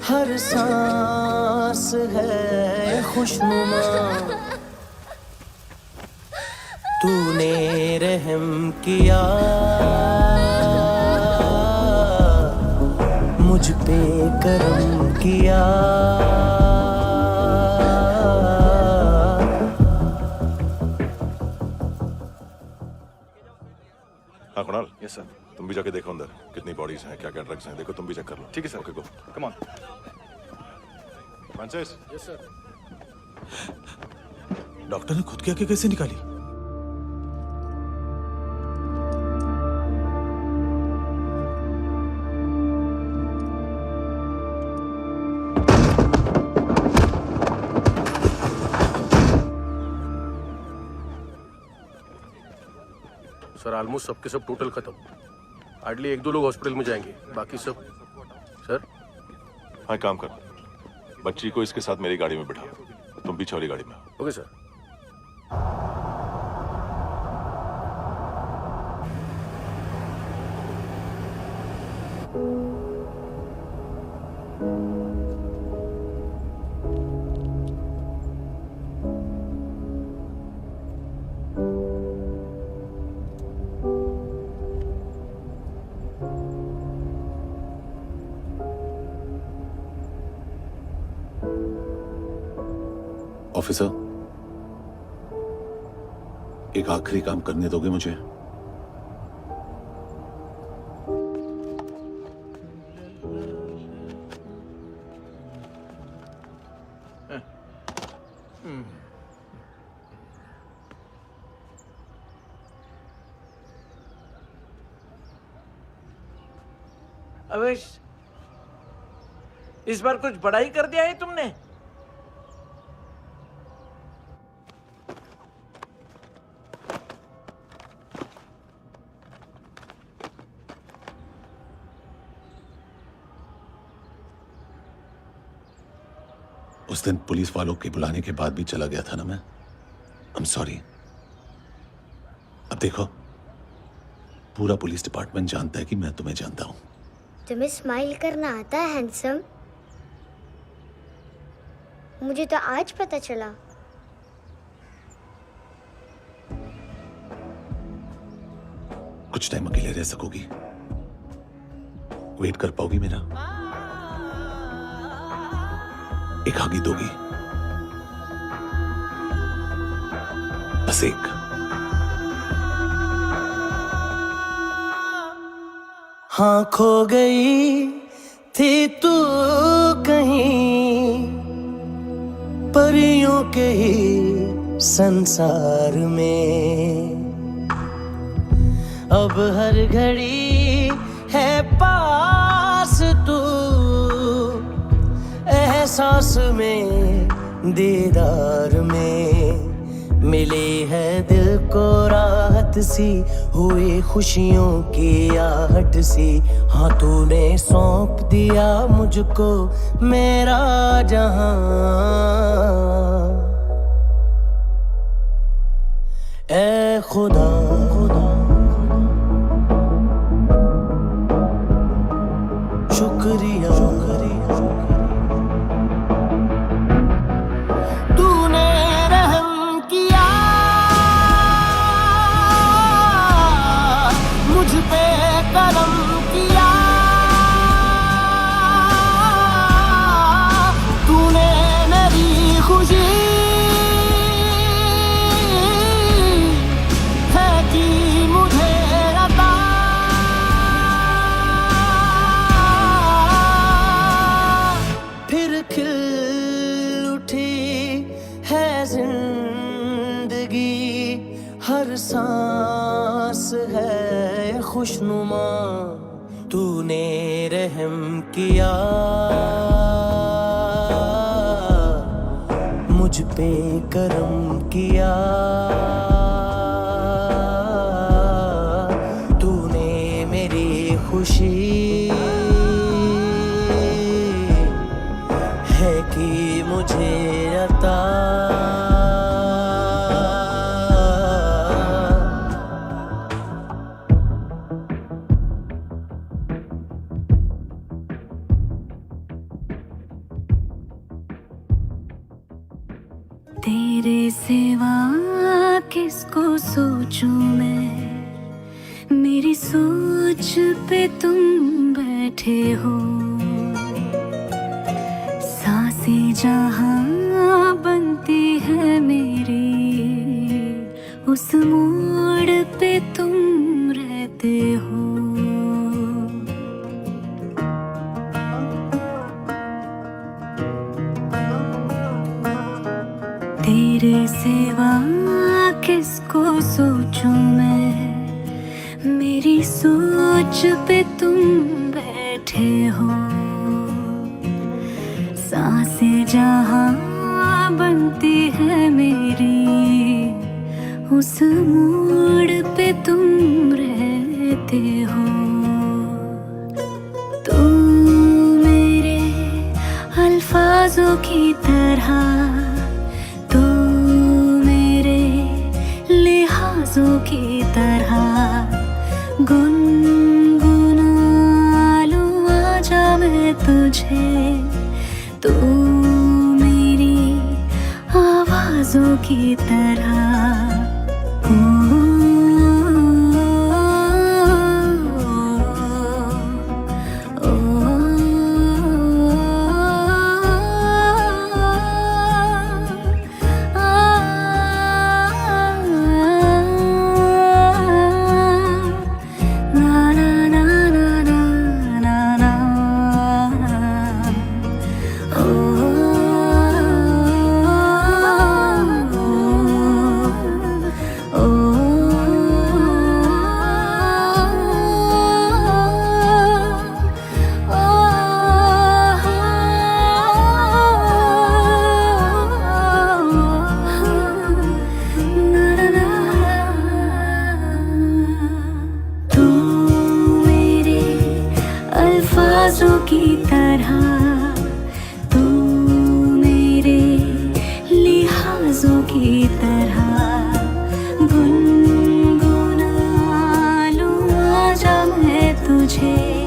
Speaker 18: हर सांस है खुशनुमा। तूने रहम किया मुझ पे, करम किया।
Speaker 2: हाँ कुणाल, यस सर। तुम भी जाके देखो अंदर कितनी बॉडीज हैं, क्या क्या ड्रग्स हैं, देखो तुम भी चेक कर लो।
Speaker 11: ठीक है sir.
Speaker 2: Okay go.
Speaker 11: Come on.
Speaker 2: Francis.
Speaker 19: Yes sir.
Speaker 8: Doctor ने खुद की आंखें कैसे निकाली?
Speaker 7: सर ऑलमोस्ट सबके सब टोटल खत्म। हार्डली 1-2 लोग हॉस्पिटल में जाएंगे, बाकी सब। सर
Speaker 2: हाँ काम कर, बच्ची को इसके साथ मेरी गाड़ी में बिठा, तुम पीछे वाली गाड़ी में।
Speaker 7: Okay sir.
Speaker 21: ऑफिसर, एक आखिरी काम करने दोगे मुझे?
Speaker 14: अवेश, इस बार कुछ बड़ा ही कर दिया है तुमने।
Speaker 21: उस दिन पुलिस वालों के बुलाने के बाद भी चला गया था ना मैं। I am sorry. अब देखो, पूरा पुलिस डिपार्टमेंट जानता है कि मैं तुम्हें जानता हूं।
Speaker 5: तुम्हें स्माइल करना आता है हैंडसम? मुझे तो आज पता चला।
Speaker 21: कुछ टाइम अकेले रह सकोगी? वेट कर पाओगी मेरा? एक आगे दोगी? बस एक।
Speaker 18: हाँ खो गई थी तू कहीं परियों के ही संसार में, अब हर घड़ी है पास तू, एहसास में दीदार में, मिली है दिल को राहत सी, हुई खुशियों की आहट सी। हाँ तूने सौंप दिया मुझको मेरा जहां, ए खुदा शुक्रिया तूने रहम किया मुझ पे, करम किया तूने मेरी खुशी है कि मुझे अता, फिर खिल उठी है जिंदगी, हर सांस है खुशनुमा, तूने रहम किया मुझ पे, करम किया तूने मेरी खुशी है कि मुझे अता।
Speaker 4: तेरे सिवा किसको सोचूं मैं, मेरी सोच पे तुम बैठे हो, सांसें जहां बनती है मेरी, उस मोड़ पे तुम रहते हो। तेरे सिवा किसको सोचूं मैं, मेरी सोच पे तुम बैठे हो। सांसें जहां बनती है मेरी, उस मोड़ पे तुम रहते हो। तू मेरे अल्फाजों की तरह, तू मेरे लिहाजों की तरह गुनगुना लूं आजा मैं तुझे। तू मेरी आवाजों की तरह। अल्फाजों की तरह, तू मेरे लिहाजों की तरह गुनगुना लूं आजा मैं तुझे।